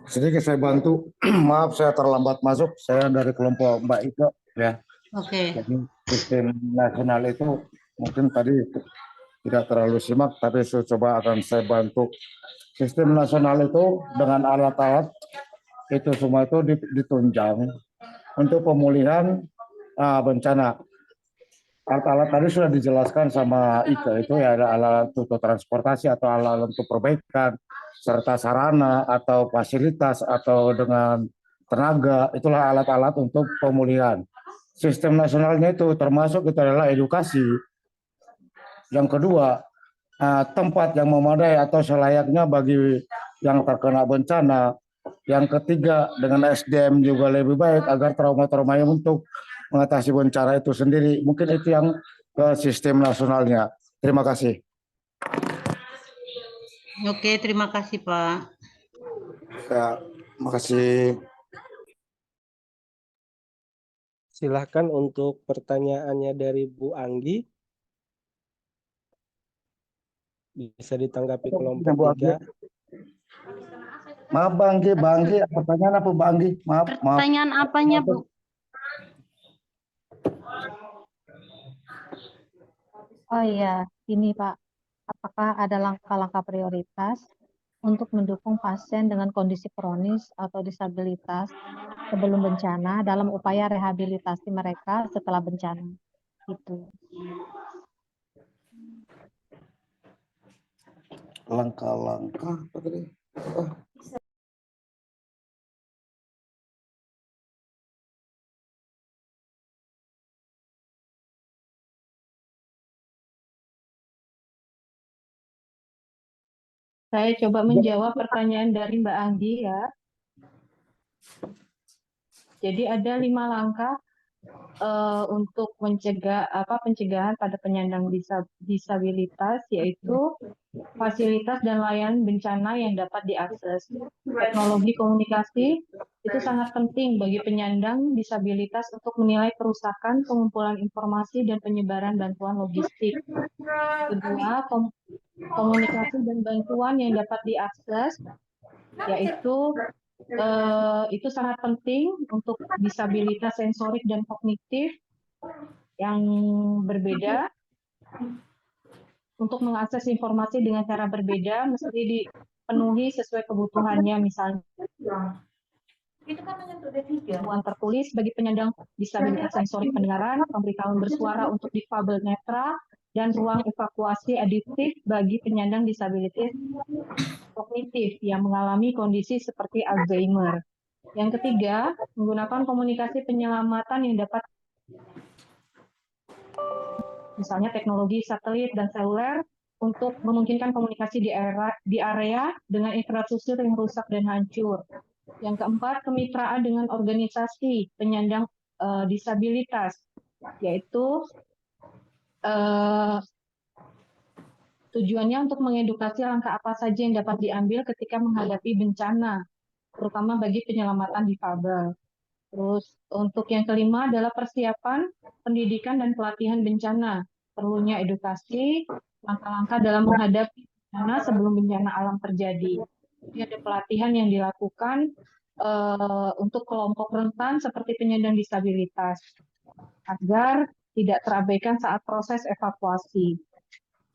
Sedikit saya bantu. Maaf saya terlambat masuk. Saya dari kelompok Mbak Ika ya. Oke. Jadi sistem nasional itu mungkin tadi tidak terlalu simak, tapi saya coba akan saya bantu. Sistem nasional itu dengan alat-alat itu semua itu ditunjang untuk pemulihan bencana. Alat-alat tadi sudah dijelaskan sama Ika, itu ya ada alat untuk transportasi atau alat untuk perbaikan, serta sarana atau fasilitas atau dengan tenaga, itulah alat-alat untuk pemulihan. Sistem nasionalnya itu termasuk itu adalah edukasi. Yang kedua, tempat yang memadai atau selayaknya bagi yang terkena bencana. Yang ketiga, dengan SDM juga lebih baik agar trauma-traumanya untuk mengatasi bencana itu sendiri. Mungkin itu yang ke sistem nasionalnya. Terima kasih. Oke, terima kasih Pak. Ya, makasih. Silahkan untuk pertanyaannya dari Bu Anggi. Bisa ditanggapi kelompok 3. Maaf Bang Anggi, pertanyaan apa Bang Anggi? Maaf. Pertanyaan apanya Bu? Oh iya, ini Pak. Apakah ada langkah-langkah prioritas untuk mendukung pasien dengan kondisi kronis atau disabilitas sebelum bencana dalam upaya rehabilitasi mereka setelah bencana? Itu. Langkah-langkah apa tadi? Saya coba menjawab pertanyaan dari Mbak Anggi ya. Jadi ada 5 langkah untuk pencegahan pada penyandang disabilitas, yaitu fasilitas dan layanan bencana yang dapat diakses. Teknologi komunikasi itu sangat penting bagi penyandang disabilitas untuk menilai kerusakan, pengumpulan informasi, dan penyebaran bantuan logistik. Kedua, komunikasi dan bantuan yang dapat diakses, yaitu itu sangat penting untuk disabilitas sensorik dan kognitif yang berbeda. Untuk mengakses informasi dengan cara berbeda, mesti dipenuhi sesuai kebutuhannya, misalnya bantuan tertulis bagi penyandang disabilitas sensorik pendengaran, pemberitahuan bersuara untuk difabel netra, dan ruang evakuasi adiktif bagi penyandang disabilitas kognitif yang mengalami kondisi seperti Alzheimer. Yang ketiga, menggunakan komunikasi penyelamatan yang dapat, misalnya teknologi satelit dan seluler, untuk memungkinkan komunikasi di area dengan infrastruktur yang rusak dan hancur. Yang keempat, kemitraan dengan organisasi penyandang disabilitas, yaitu tujuannya untuk mengedukasi langkah apa saja yang dapat diambil ketika menghadapi bencana, terutama bagi penyelamatan difabel. Terus untuk yang kelima adalah persiapan, pendidikan, dan pelatihan bencana. Perlunya edukasi, langkah-langkah dalam menghadapi bencana sebelum bencana alam terjadi. Jadi ada pelatihan yang dilakukan untuk kelompok rentan seperti penyandang disabilitas, agar tidak terabaikan saat proses evakuasi.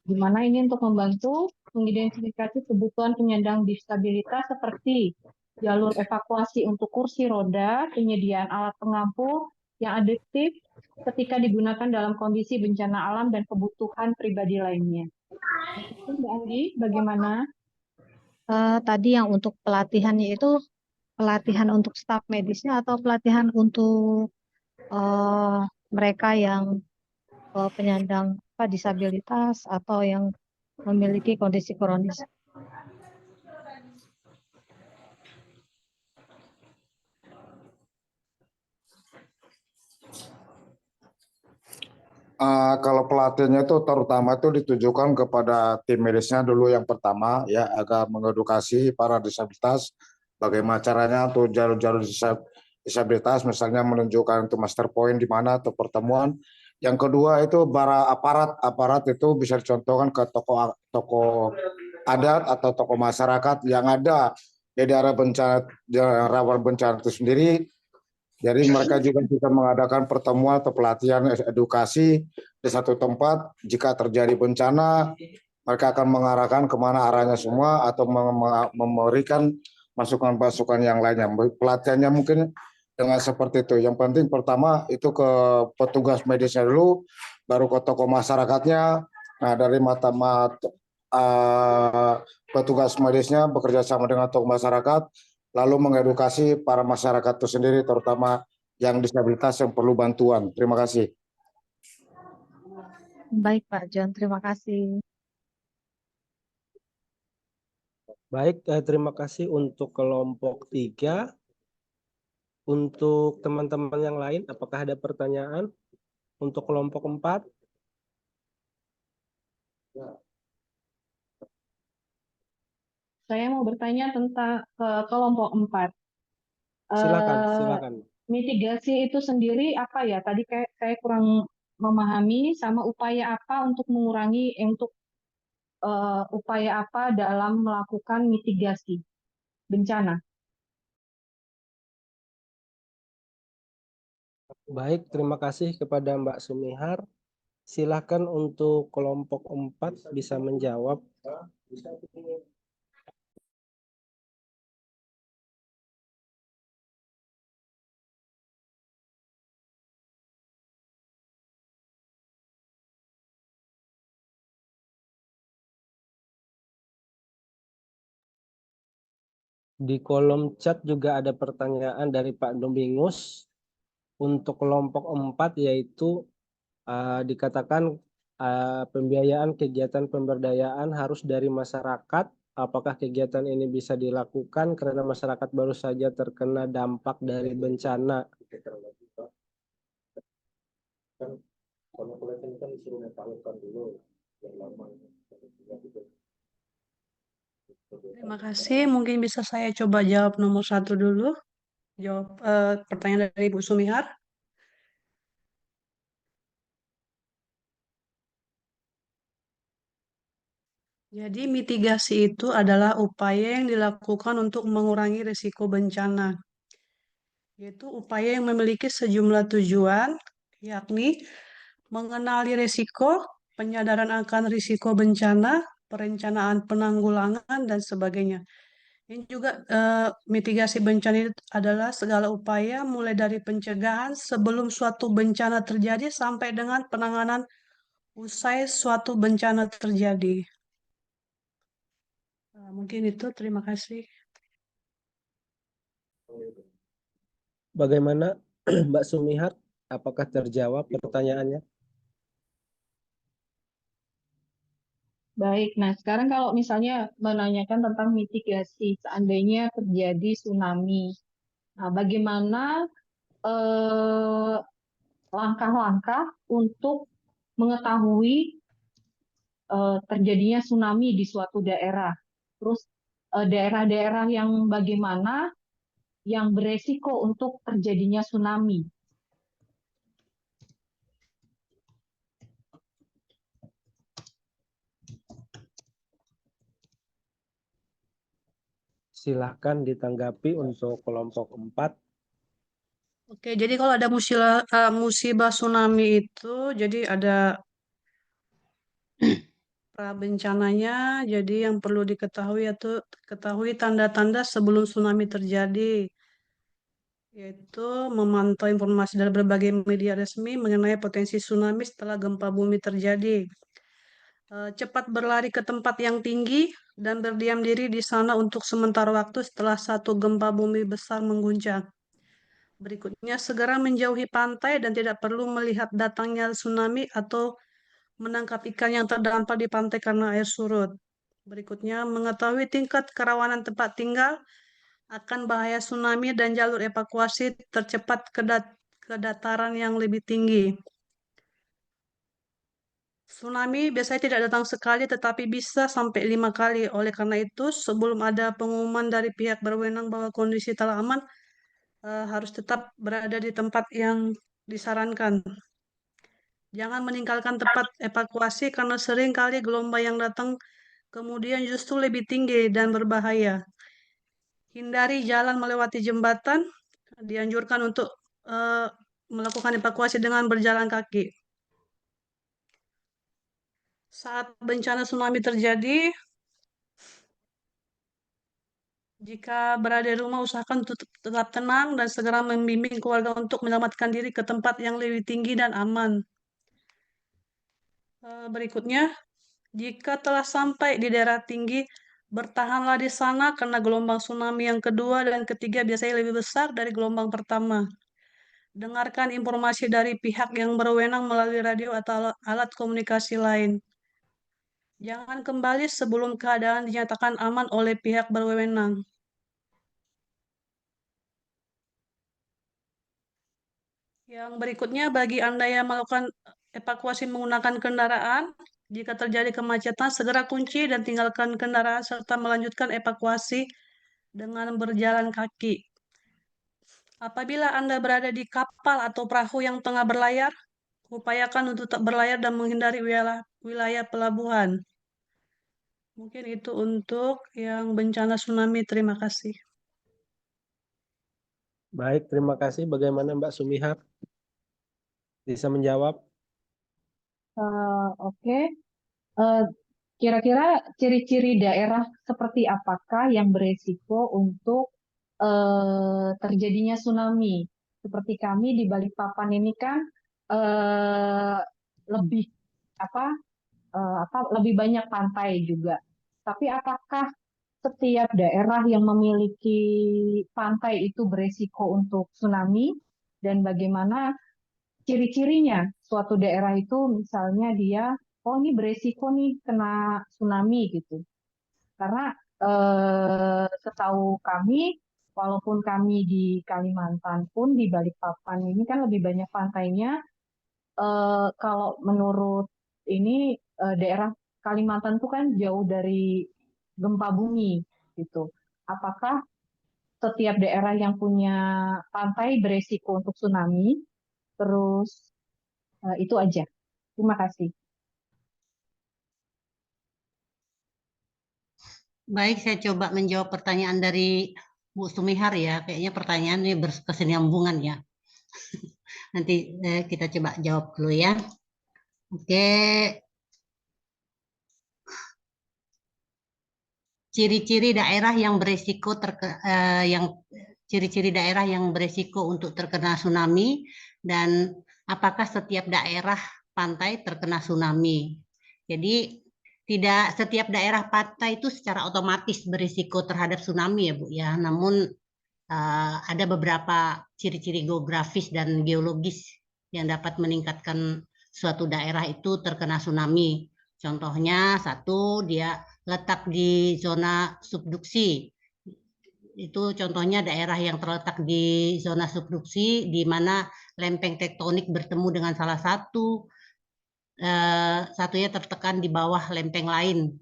Di mana ini untuk membantu mengidentifikasi kebutuhan penyandang disabilitas seperti jalur evakuasi untuk kursi roda, penyediaan alat pengampu, yang adiktif ketika digunakan dalam kondisi bencana alam dan kebutuhan pribadi lainnya. Mbak Andi, bagaimana? Tadi yang untuk pelatihannya itu pelatihan untuk staf medisnya atau pelatihan untuk mereka yang penyandang disabilitas atau yang memiliki kondisi kronis. Kalau pelatihannya itu terutama itu ditujukan kepada tim medisnya dulu yang pertama ya, agar mengedukasi para disabilitas bagaimana caranya untuk jalur-jalur disabilitas, misalnya menunjukkan itu master point di mana atau pertemuan. Yang kedua itu para aparat itu bisa dicontohkan ke tokoh adat atau tokoh masyarakat yang ada di daerah bencana, rawan bencana itu sendiri. Jadi mereka juga bisa mengadakan pertemuan atau pelatihan edukasi di satu tempat. Jika terjadi bencana, mereka akan mengarahkan kemana arahnya semua atau memberikan masukan-masukan yang lainnya. Pelatihannya mungkin dengan seperti itu. Yang penting pertama itu ke petugas medisnya dulu, baru ke tokoh masyarakatnya. Nah, dari petugas medisnya bekerja sama dengan tokoh masyarakat, lalu mengedukasi para masyarakat itu sendiri, terutama yang disabilitas yang perlu bantuan. Terima kasih. Baik Pak John, terima kasih. Baik, terima kasih untuk kelompok 3. Untuk teman-teman yang lain, apakah ada pertanyaan untuk kelompok 4? Saya mau bertanya tentang kelompok 4. Silakan. Mitigasi itu sendiri apa ya? Tadi saya kurang memahami, sama upaya apa untuk mengurangi, upaya apa dalam melakukan mitigasi bencana. Baik, terima kasih kepada Mbak Sumihar. Silakan untuk kelompok 4 bisa menjawab. Di kolom chat juga ada pertanyaan dari Pak Domingus. Untuk kelompok 4 yaitu dikatakan pembiayaan kegiatan pemberdayaan harus dari masyarakat. Apakah kegiatan ini bisa dilakukan karena masyarakat baru saja terkena dampak dari bencana? Terima kasih. Mungkin bisa saya coba jawab nomor 1 dulu. Jawab pertanyaan dari Ibu Sumihar. Jadi mitigasi itu adalah upaya yang dilakukan untuk mengurangi risiko bencana. Yaitu upaya yang memiliki sejumlah tujuan, yakni mengenali risiko, penyadaran akan risiko bencana, perencanaan penanggulangan, dan sebagainya. Ini juga mitigasi bencana itu adalah segala upaya mulai dari pencegahan sebelum suatu bencana terjadi sampai dengan penanganan usai suatu bencana terjadi. Mungkin itu, terima kasih. Bagaimana Mbak Sumihar? Apakah terjawab pertanyaannya? Baik, nah sekarang kalau misalnya menanyakan tentang mitigasi, seandainya terjadi tsunami, nah bagaimana langkah-langkah untuk mengetahui terjadinya tsunami di suatu daerah? Terus daerah-daerah yang bagaimana yang beresiko untuk terjadinya tsunami? Silahkan ditanggapi untuk kelompok 4. Oke, jadi kalau ada musibah tsunami itu, jadi ada prabencananya. Jadi yang perlu diketahui yaitu ketahui tanda-tanda sebelum tsunami terjadi. yaitu memantau informasi dari berbagai media resmi mengenai potensi tsunami setelah gempa bumi terjadi. Cepat berlari ke tempat yang tinggi dan berdiam diri di sana untuk sementara waktu setelah satu gempa bumi besar mengguncang. Berikutnya, segera menjauhi pantai dan tidak perlu melihat datangnya tsunami atau menangkap ikan yang terdampar di pantai karena air surut. Berikutnya, mengetahui tingkat kerawanan tempat tinggal akan bahaya tsunami dan jalur evakuasi tercepat ke dataran yang lebih tinggi. Tsunami biasanya tidak datang sekali tetapi bisa sampai 5 kali. Oleh karena itu, sebelum ada pengumuman dari pihak berwenang bahwa kondisi telah aman, harus tetap berada di tempat yang disarankan. Jangan meninggalkan tempat evakuasi karena sering kali gelombang yang datang kemudian justru lebih tinggi dan berbahaya. Hindari jalan melewati jembatan, dianjurkan untuk melakukan evakuasi dengan berjalan kaki. Saat bencana tsunami terjadi, jika berada di rumah, usahakan tetap tenang dan segera membimbing keluarga untuk menyelamatkan diri ke tempat yang lebih tinggi dan aman. Berikutnya, jika telah sampai di daerah tinggi, bertahanlah di sana karena gelombang tsunami yang kedua dan ketiga biasanya lebih besar dari gelombang pertama. Dengarkan informasi dari pihak yang berwenang melalui radio atau alat komunikasi lain. Jangan kembali sebelum keadaan dinyatakan aman oleh pihak berwenang. Yang berikutnya, bagi Anda yang melakukan evakuasi menggunakan kendaraan, jika terjadi kemacetan, segera kunci dan tinggalkan kendaraan serta melanjutkan evakuasi dengan berjalan kaki. Apabila Anda berada di kapal atau perahu yang tengah berlayar, upayakan untuk tetap berlayar dan menghindari wilayah pelabuhan. Mungkin itu untuk yang bencana tsunami. Terima kasih. Baik, terima kasih. Bagaimana Mbak Sumihap? Bisa menjawab? Oke. Kira-kira ciri-ciri daerah seperti apakah yang beresiko untuk terjadinya tsunami? Seperti kami di Balikpapan ini kan lebih lebih banyak pantai juga. Tapi apakah setiap daerah yang memiliki pantai itu beresiko untuk tsunami? Dan bagaimana ciri-cirinya suatu daerah itu, misalnya dia, oh ini beresiko nih kena tsunami gitu. Karena setahu kami, walaupun kami di Kalimantan pun di Balikpapan ini kan lebih banyak pantainya. Kalau menurut ini daerah Kalimantan itu kan jauh dari gempa bumi gitu. Apakah setiap daerah yang punya pantai beresiko untuk tsunami? Terus itu aja. Terima kasih. Baik, saya coba menjawab pertanyaan dari Bu Sumihar ya. Kayaknya pertanyaannya berkesinambungan ya. Nanti kita coba jawab dulu ya. Oke. Ciri-ciri daerah yang beresiko ciri-ciri daerah yang beresiko untuk terkena tsunami dan apakah setiap daerah pantai terkena tsunami. Jadi tidak setiap daerah pantai itu secara otomatis berisiko terhadap tsunami ya Bu ya. Namun ada beberapa ciri-ciri geografis dan geologis yang dapat meningkatkan suatu daerah itu terkena tsunami. Contohnya satu, dia letak di zona subduksi. Itu contohnya daerah yang terletak di zona subduksi di mana lempeng tektonik bertemu dengan salah satu, satunya tertekan di bawah lempeng lain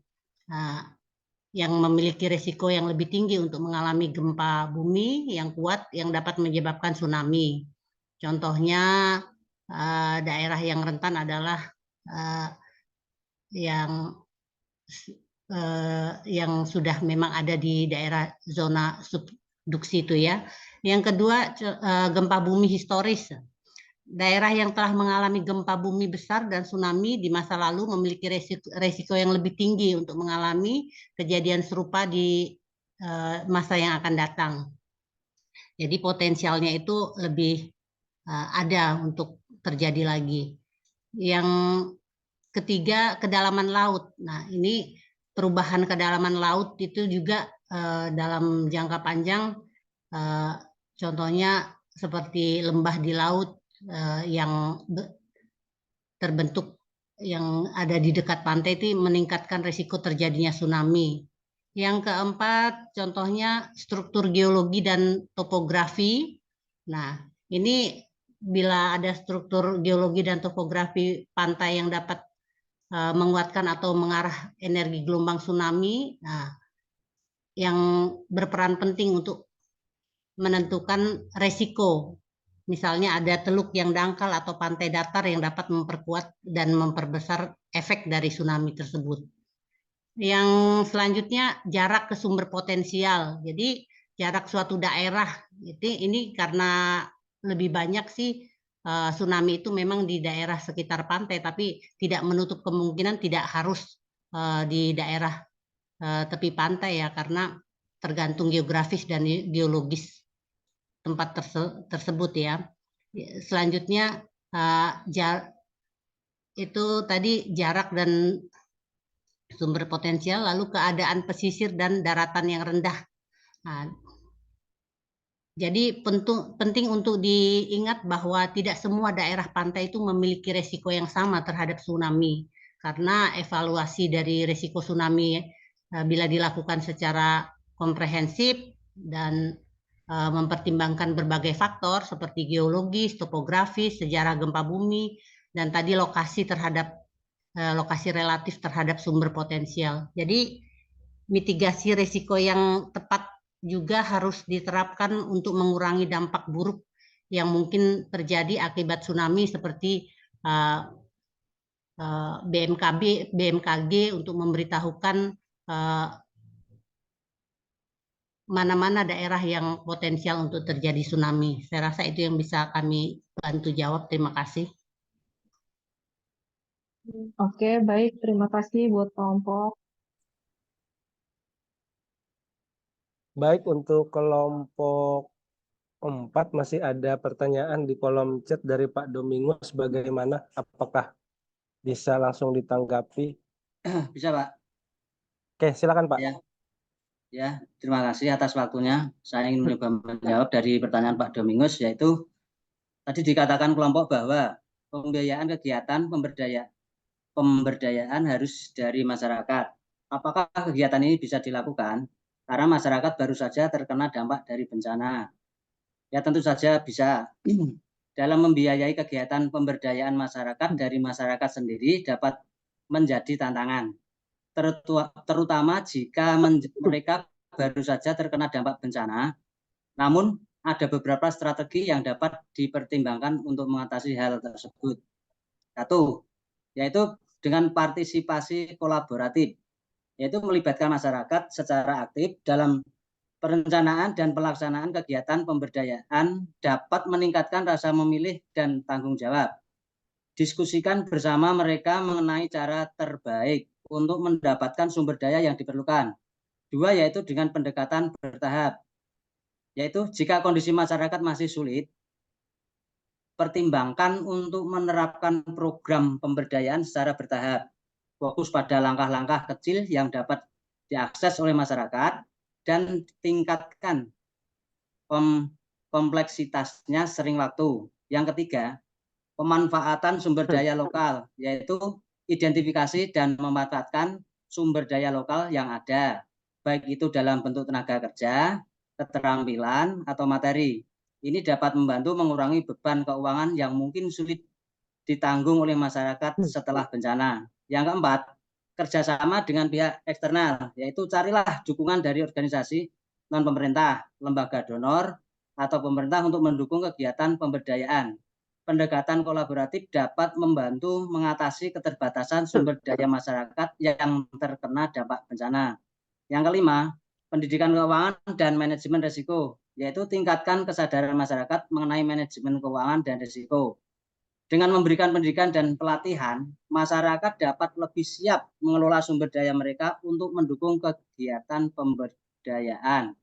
yang memiliki risiko yang lebih tinggi untuk mengalami gempa bumi yang kuat yang dapat menyebabkan tsunami. Contohnya daerah yang rentan adalah yang sudah memang ada di daerah zona subduksi itu ya. Yang kedua, gempa bumi historis. Daerah yang telah mengalami gempa bumi besar dan tsunami di masa lalu memiliki resiko yang lebih tinggi untuk mengalami kejadian serupa di masa yang akan datang. Jadi potensialnya itu lebih ada untuk terjadi lagi. Yang ketiga, kedalaman laut. Nah, ini perubahan kedalaman laut itu juga dalam jangka panjang, contohnya seperti lembah di laut yang terbentuk yang ada di dekat pantai itu meningkatkan risiko terjadinya tsunami. Yang keempat, contohnya struktur geologi dan topografi. Nah, ini bila ada struktur geologi dan topografi pantai yang dapat menguatkan atau mengarah energi gelombang tsunami, nah, yang berperan penting untuk menentukan resiko. Misalnya ada teluk yang dangkal atau pantai datar yang dapat memperkuat dan memperbesar efek dari tsunami tersebut. Yang selanjutnya, jarak ke sumber potensial. Jadi jarak suatu daerah ini karena lebih banyak sih tsunami itu memang di daerah sekitar pantai, tapi tidak menutup kemungkinan tidak harus di daerah tepi pantai ya, karena tergantung geografis dan geologis tempat tersebut ya. Selanjutnya itu tadi jarak dan sumber potensial, lalu keadaan pesisir dan daratan yang rendah. Nah, jadi penting untuk diingat bahwa tidak semua daerah pantai itu memiliki resiko yang sama terhadap tsunami, karena evaluasi dari resiko tsunami bila dilakukan secara komprehensif dan mempertimbangkan berbagai faktor seperti geologis, topografis, sejarah gempa bumi, dan tadi lokasi relatif terhadap sumber potensial. Jadi mitigasi risiko yang tepat juga harus diterapkan untuk mengurangi dampak buruk yang mungkin terjadi akibat tsunami seperti BMKG untuk memberitahukan mana-mana daerah yang potensial untuk terjadi tsunami. Saya rasa itu yang bisa kami bantu jawab. Terima kasih. Oke, baik. Terima kasih buat kelompok. Baik, untuk kelompok 4 masih ada pertanyaan di kolom chat dari Pak Domingus. Bagaimana? Apakah bisa langsung ditanggapi? Bisa, Pak. Oke, silakan Pak. Ya, terima kasih atas waktunya. Saya ingin mencoba menjawab dari pertanyaan Pak Domingus, yaitu tadi dikatakan kelompok bahwa pembiayaan kegiatan pemberdayaan harus dari masyarakat. Apakah kegiatan ini bisa dilakukan? Karena masyarakat baru saja terkena dampak dari bencana. Ya tentu saja bisa. Dalam membiayai kegiatan pemberdayaan masyarakat dari masyarakat sendiri dapat menjadi tantangan. Terutama jika mereka baru saja terkena dampak bencana. Namun ada beberapa strategi yang dapat dipertimbangkan untuk mengatasi hal tersebut. Satu, yaitu dengan partisipasi kolaboratif, yaitu melibatkan masyarakat secara aktif dalam perencanaan dan pelaksanaan kegiatan pemberdayaan dapat meningkatkan rasa memilih dan tanggung jawab. Diskusikan bersama mereka mengenai cara terbaik untuk mendapatkan sumber daya yang diperlukan. Dua, yaitu dengan pendekatan bertahap, yaitu jika kondisi masyarakat masih sulit, pertimbangkan untuk menerapkan program pemberdayaan secara bertahap. Fokus pada langkah-langkah kecil yang dapat diakses oleh masyarakat dan tingkatkan kompleksitasnya sering waktu. Yang ketiga, pemanfaatan sumber daya lokal, yaitu identifikasi dan memanfaatkan sumber daya lokal yang ada, baik itu dalam bentuk tenaga kerja, keterampilan, atau materi. Ini dapat membantu mengurangi beban keuangan yang mungkin sulit ditanggung oleh masyarakat setelah bencana. Yang keempat, kerjasama dengan pihak eksternal, yaitu carilah dukungan dari organisasi non-pemerintah, lembaga donor, atau pemerintah untuk mendukung kegiatan pemberdayaan. Pendekatan kolaboratif dapat membantu mengatasi keterbatasan sumber daya masyarakat yang terkena dampak bencana. Yang kelima, pendidikan keuangan dan manajemen risiko, yaitu tingkatkan kesadaran masyarakat mengenai manajemen keuangan dan risiko. Dengan memberikan pendidikan dan pelatihan, masyarakat dapat lebih siap mengelola sumber daya mereka untuk mendukung kegiatan pemberdayaan.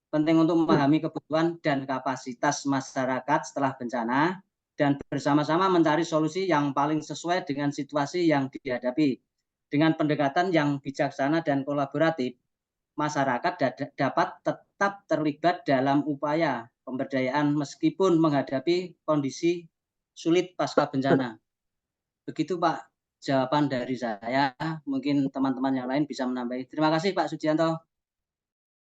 Penting untuk memahami kebutuhan dan kapasitas masyarakat setelah bencana dan bersama-sama mencari solusi yang paling sesuai dengan situasi yang dihadapi. Dengan pendekatan yang bijaksana dan kolaboratif, masyarakat dapat tetap terlibat dalam upaya pemberdayaan meskipun menghadapi kondisi sulit pasca bencana. Begitu Pak jawaban dari saya. Mungkin teman-teman yang lain bisa menambahi. Terima kasih Pak Sujianto.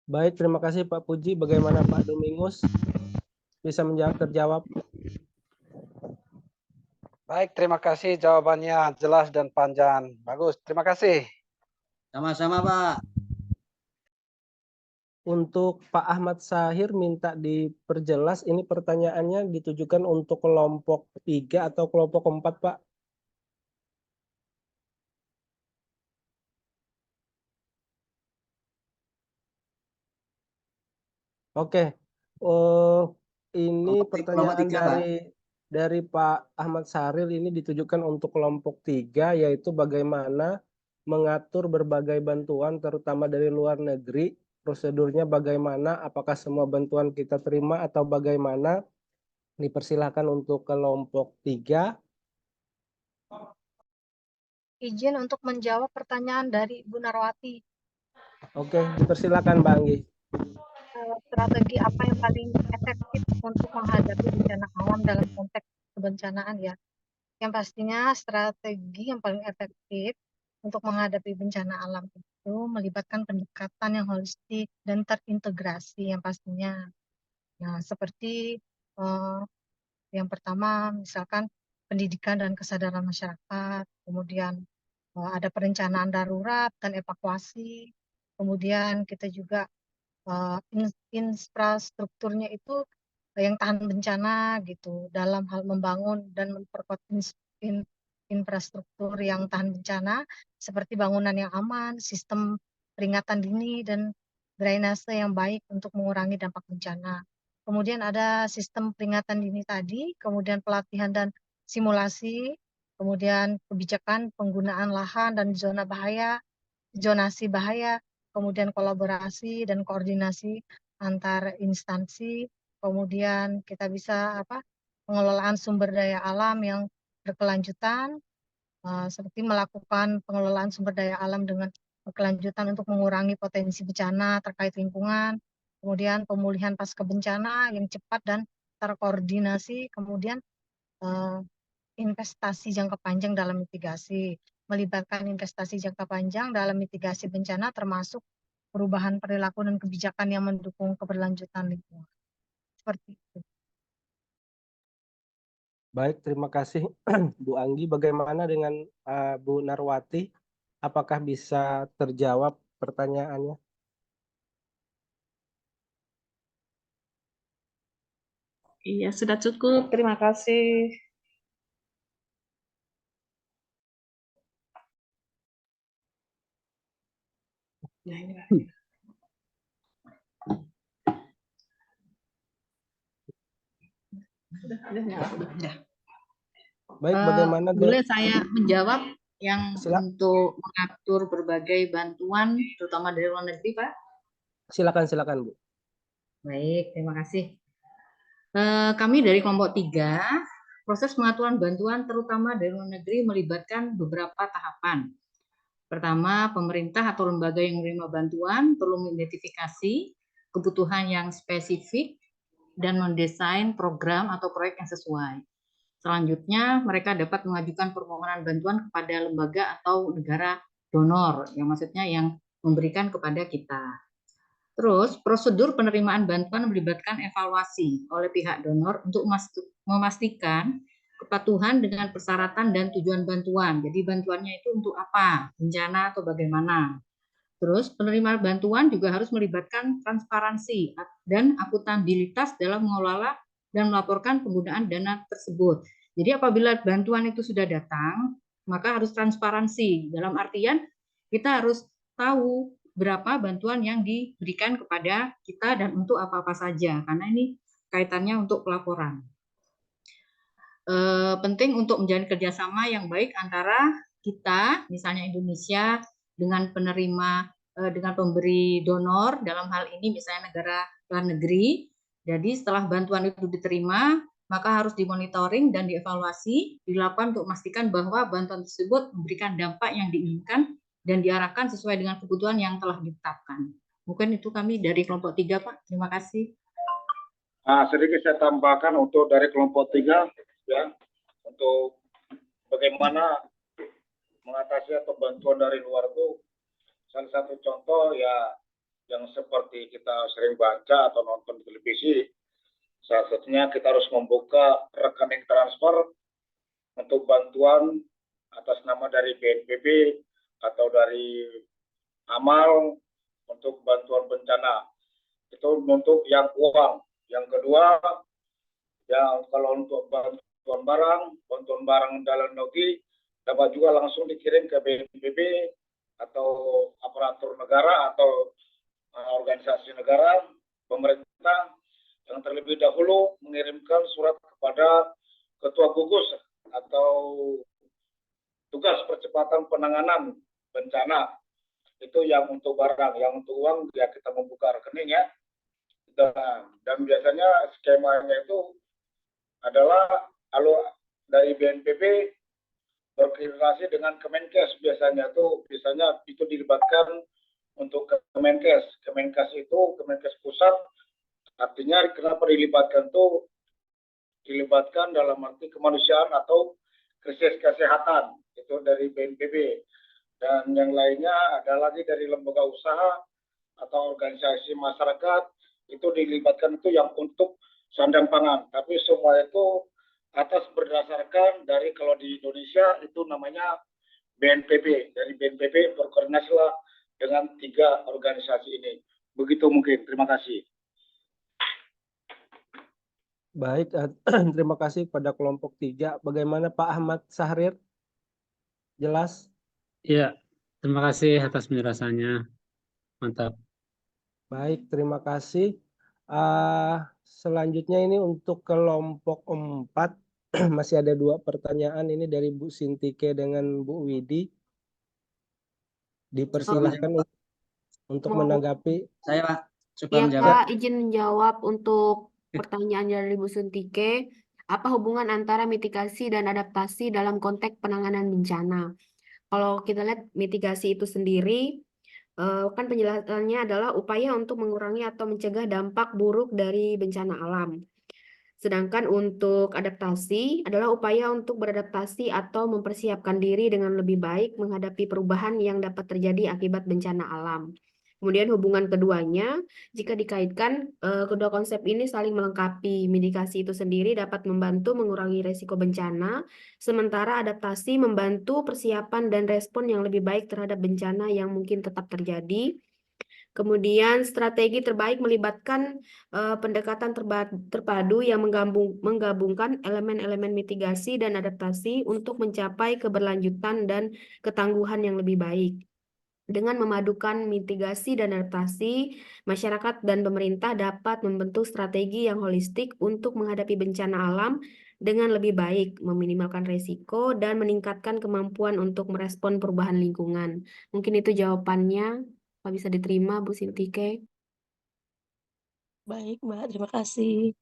Baik, terima kasih Pak Puji. Bagaimana Pak Domingus? Bisa terjawab? Baik, terima kasih jawabannya jelas dan panjang. Bagus, terima kasih. Sama-sama Pak. Untuk Pak Ahmad Sahir minta diperjelas, ini pertanyaannya ditujukan untuk kelompok 3 atau kelompok 4 Pak? Oke, ini pertanyaan dari Pak Ahmad Saril ini ditujukan untuk kelompok 3, yaitu bagaimana mengatur berbagai bantuan terutama dari luar negeri, prosedurnya bagaimana, apakah semua bantuan kita terima atau bagaimana. Dipersilahkan untuk kelompok 3. Izin untuk menjawab pertanyaan dari Bu Narwati. Oke, dipersilakan Mbak Anggi. Strategi apa yang paling efektif untuk menghadapi bencana alam dalam konteks kebencanaan ya? Yang pastinya strategi yang paling efektif untuk menghadapi bencana alam itu melibatkan pendekatan yang holistik dan terintegrasi yang pastinya. Nah, seperti yang pertama misalkan pendidikan dan kesadaran masyarakat, kemudian ada perencanaan darurat dan evakuasi, kemudian kita juga infrastrukturnya itu yang tahan bencana gitu dalam hal membangun dan memperkuat infrastruktur yang tahan bencana seperti bangunan yang aman, sistem peringatan dini dan drainase yang baik untuk mengurangi dampak bencana. Kemudian ada sistem peringatan dini tadi, kemudian pelatihan dan simulasi, kemudian kebijakan penggunaan lahan dan zona bahaya, zonasi bahaya, kemudian kolaborasi dan koordinasi antar instansi, kemudian kita bisa pengelolaan sumber daya alam yang berkelanjutan, seperti melakukan pengelolaan sumber daya alam dengan berkelanjutan untuk mengurangi potensi bencana terkait lingkungan, kemudian pemulihan pasca bencana yang cepat dan terkoordinasi, kemudian investasi jangka panjang dalam mitigasi. Melibatkan investasi jangka panjang dalam mitigasi bencana termasuk perubahan perilaku dan kebijakan yang mendukung keberlanjutan lingkungan. Seperti itu. Baik, terima kasih Bu Anggi. Bagaimana dengan Bu Narwati? Apakah bisa terjawab pertanyaannya? Iya, sudah cukup. Terima kasih. Ya, ini Sudah. Baik, bagaimana boleh saya menjawab yang untuk mengatur berbagai bantuan, terutama dari luar negeri, Pak? Silakan, Bu. Baik, terima kasih. Kami dari kelompok 3, proses pengaturan bantuan terutama dari luar negeri melibatkan beberapa tahapan. Pertama, pemerintah atau lembaga yang menerima bantuan perlu mengidentifikasi kebutuhan yang spesifik dan mendesain program atau proyek yang sesuai. Selanjutnya, mereka dapat mengajukan permohonan bantuan kepada lembaga atau negara donor, yang maksudnya yang memberikan kepada kita. Terus, prosedur penerimaan bantuan melibatkan evaluasi oleh pihak donor untuk memastikan kepatuhan dengan persyaratan dan tujuan bantuan. Jadi bantuannya itu untuk apa? Bencana atau bagaimana? Terus penerima bantuan juga harus melibatkan transparansi dan akuntabilitas dalam mengelola dan melaporkan penggunaan dana tersebut. Jadi apabila bantuan itu sudah datang, maka harus transparansi. Dalam artian kita harus tahu berapa bantuan yang diberikan kepada kita dan untuk apa-apa saja. Karena ini kaitannya untuk pelaporan. Penting untuk menjalin kerjasama yang baik antara kita, misalnya Indonesia, dengan penerima dengan pemberi donor, dalam hal ini misalnya negara luar negeri. Jadi setelah bantuan itu diterima, maka harus dimonitoring dan dievaluasi, dilakukan untuk memastikan bahwa bantuan tersebut memberikan dampak yang diinginkan dan diarahkan sesuai dengan kebutuhan yang telah ditetapkan. Mungkin itu kami dari kelompok 3, Pak. Terima kasih. Sedikit saya tambahkan untuk dari kelompok 3, ya, untuk bagaimana mengatasi atau bantuan dari luar itu. Salah satu contoh ya yang seperti kita sering baca atau nonton di televisi, salah satunya kita harus membuka rekening transfer untuk bantuan atas nama dari BNPB atau dari amal untuk bantuan bencana. Itu untuk yang uang. Yang kedua, ya kalau untuk bantuan barang dalam negeri dapat juga langsung dikirim ke BNPB atau aparatur negara atau organisasi negara, pemerintah yang terlebih dahulu mengirimkan surat kepada Ketua Gugus atau Tugas Percepatan Penanganan Bencana. Itu yang untuk barang, yang untuk uang ya kita membuka rekening ya. Dan biasanya skemanya itu adalah kalau dari BNPB berkoordinasi dengan Kemenkes, biasanya itu dilibatkan untuk Kemenkes. Kemenkes itu Kemenkes pusat, artinya kenapa dilibatkan dalam arti kemanusiaan atau krisis kesehatan, itu dari BNPB. Dan yang lainnya ada lagi dari lembaga usaha atau organisasi masyarakat, itu dilibatkan itu yang untuk sandang pangan. Tapi semua itu atas berdasarkan dari kalau di Indonesia itu namanya BNPB. Dari BNPB berkoordinasilah dengan 3 organisasi ini. Begitu mungkin. Terima kasih. Baik, terima kasih kepada kelompok 3. Bagaimana Pak Ahmad Sahrir? Jelas? Ya, terima kasih atas penjelasannya. Mantap. Baik, terima kasih. Selanjutnya ini untuk kelompok 4 masih ada 2 pertanyaan ini dari Bu Sintike dengan Bu Widi. Dipersilahkan untuk menanggapi. Saya Pak, coba Iya menjawab. Kak, izin menjawab untuk pertanyaan dari Bu Sintike. Apa hubungan antara mitigasi dan adaptasi dalam konteks penanganan bencana? Kalau kita lihat mitigasi itu sendiri, kan penjelasannya adalah upaya untuk mengurangi atau mencegah dampak buruk dari bencana alam. Sedangkan untuk adaptasi adalah upaya untuk beradaptasi atau mempersiapkan diri dengan lebih baik menghadapi perubahan yang dapat terjadi akibat bencana alam. Kemudian hubungan keduanya, jika dikaitkan, kedua konsep ini saling melengkapi. Mitigasi itu sendiri dapat membantu mengurangi risiko bencana, sementara adaptasi membantu persiapan dan respon yang lebih baik terhadap bencana yang mungkin tetap terjadi. Kemudian strategi terbaik melibatkan pendekatan terpadu yang menggabungkan elemen-elemen mitigasi dan adaptasi untuk mencapai keberlanjutan dan ketangguhan yang lebih baik. Dengan memadukan mitigasi dan adaptasi, masyarakat dan pemerintah dapat membentuk strategi yang holistik untuk menghadapi bencana alam dengan lebih baik, meminimalkan risiko, dan meningkatkan kemampuan untuk merespon perubahan lingkungan. Mungkin itu jawabannya. Apa bisa diterima, Bu Sintike? Baik, Mbak. Terima kasih.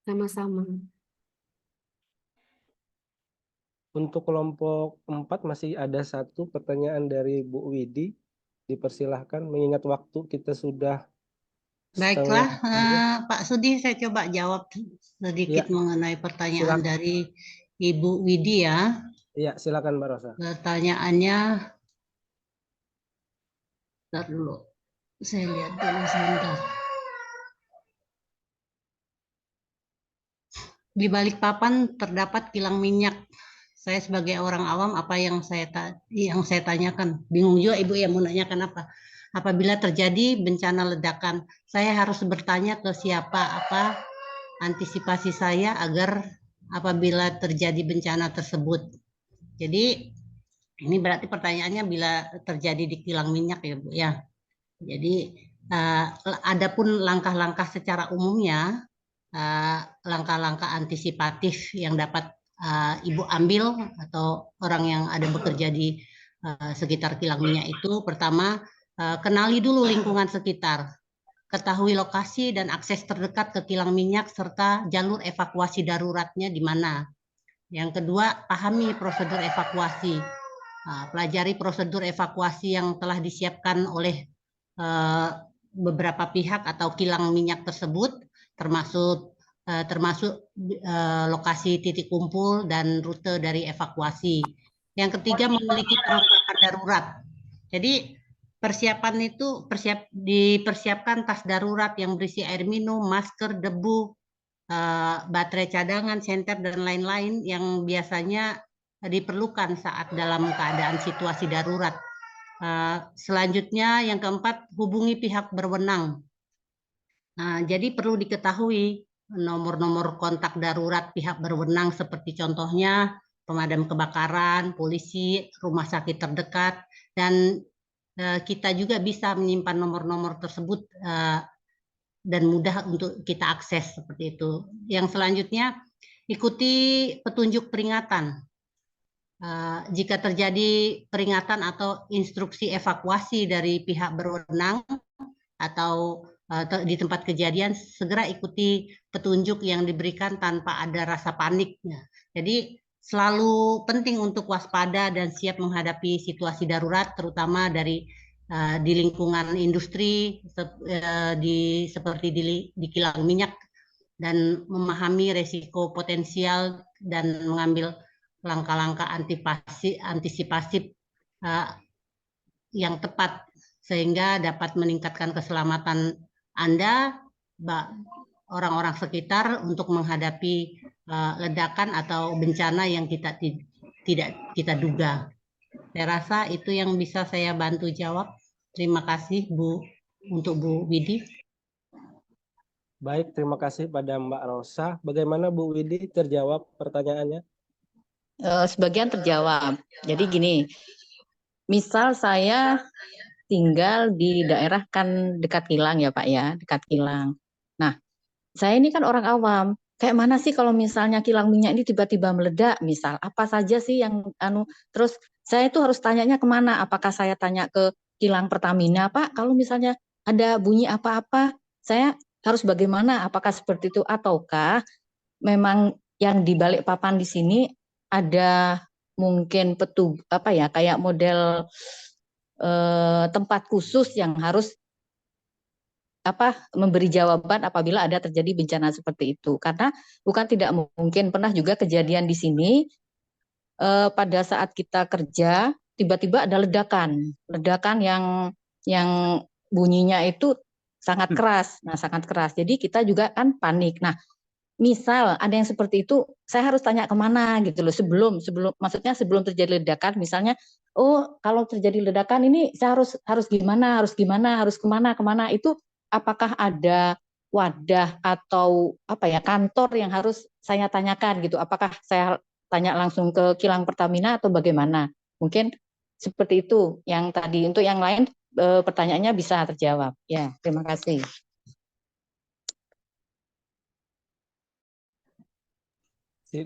Sama-sama. Untuk kelompok 4 masih ada 1 pertanyaan dari Bu Widi. Dipersilahkan, mengingat waktu kita sudah Baiklah, Pak Sudi, saya coba jawab sedikit mengenai pertanyaan dari Ibu Widi ya. Iya, silakan Mbak Rosa. Pertanyaannya, bentar dulu, saya lihat dulu sebentar. Di Balikpapan terdapat kilang minyak. Saya sebagai orang awam, apa yang saya tanyakan, bingung juga Ibu ya mau nanyakan apa. Apabila terjadi bencana ledakan, saya harus bertanya ke siapa, apa antisipasi saya agar apabila terjadi bencana tersebut. Jadi ini berarti pertanyaannya bila terjadi di kilang minyak ya Bu ya. Jadi adapun langkah-langkah secara umumnya, langkah-langkah antisipatif yang dapat Ibu ambil atau orang yang ada bekerja di sekitar kilang minyak itu, pertama kenali dulu lingkungan sekitar, ketahui lokasi dan akses terdekat ke kilang minyak serta jalur evakuasi daruratnya di mana. Yang kedua, pahami prosedur evakuasi. Pelajari prosedur evakuasi yang telah disiapkan oleh beberapa pihak atau kilang minyak tersebut, termasuk lokasi titik kumpul dan rute dari evakuasi. Yang ketiga, memiliki perlengkapan darurat. Jadi persiapan itu dipersiapkan tas darurat yang berisi air minum, masker, debu, baterai cadangan, senter, dan lain-lain yang biasanya diperlukan saat dalam keadaan situasi darurat. Selanjutnya, yang keempat, hubungi pihak berwenang. Jadi perlu diketahui nomor-nomor kontak darurat pihak berwenang seperti contohnya pemadam kebakaran, polisi, rumah sakit terdekat, dan kita juga bisa menyimpan nomor-nomor tersebut dan mudah untuk kita akses seperti itu. Yang selanjutnya, ikuti petunjuk peringatan. Jika terjadi peringatan atau instruksi evakuasi dari pihak berwenang atau di tempat kejadian, segera ikuti petunjuk yang diberikan tanpa ada rasa panik. Jadi selalu penting untuk waspada dan siap menghadapi situasi darurat, terutama di lingkungan industri seperti di kilang minyak, dan memahami resiko potensial dan mengambil langkah-langkah antisipasi yang tepat sehingga dapat meningkatkan keselamatan Anda, orang-orang sekitar untuk menghadapi ledakan atau bencana yang tidak kita duga. Saya rasa itu yang bisa saya bantu jawab. Terima kasih untuk Bu Widi. Baik, terima kasih pada Mbak Rosa. Bagaimana Bu Widi, terjawab pertanyaannya? Sebagian terjawab. Jadi gini, misal saya tinggal di daerah kan dekat kilang ya Pak ya, dekat kilang. Nah, saya ini kan orang awam. Kayak mana sih kalau misalnya kilang minyak ini tiba-tiba meledak, misal apa saja sih yang terus saya itu harus tanyanya kemana? Apakah saya tanya ke kilang Pertamina, Pak? Kalau misalnya ada bunyi apa-apa, saya harus bagaimana? Apakah seperti itu ataukah memang yang di balik papan di sini ada mungkin kayak model tempat khusus yang harus memberi jawaban apabila ada terjadi bencana seperti itu. Karena bukan tidak mungkin, pernah juga kejadian di sini pada saat kita kerja tiba-tiba ada ledakan yang bunyinya itu sangat keras. Nah, sangat keras. Jadi kita juga kan panik. Nah, misal ada yang seperti itu, saya harus tanya kemana gitu loh, maksudnya sebelum terjadi ledakan, misalnya, oh kalau terjadi ledakan ini saya harus gimana, harus kemana, itu apakah ada wadah atau kantor yang harus saya tanyakan gitu, apakah saya tanya langsung ke kilang Pertamina atau bagaimana? Mungkin seperti itu yang tadi. Untuk yang lain pertanyaannya bisa terjawab. Ya, terima kasih.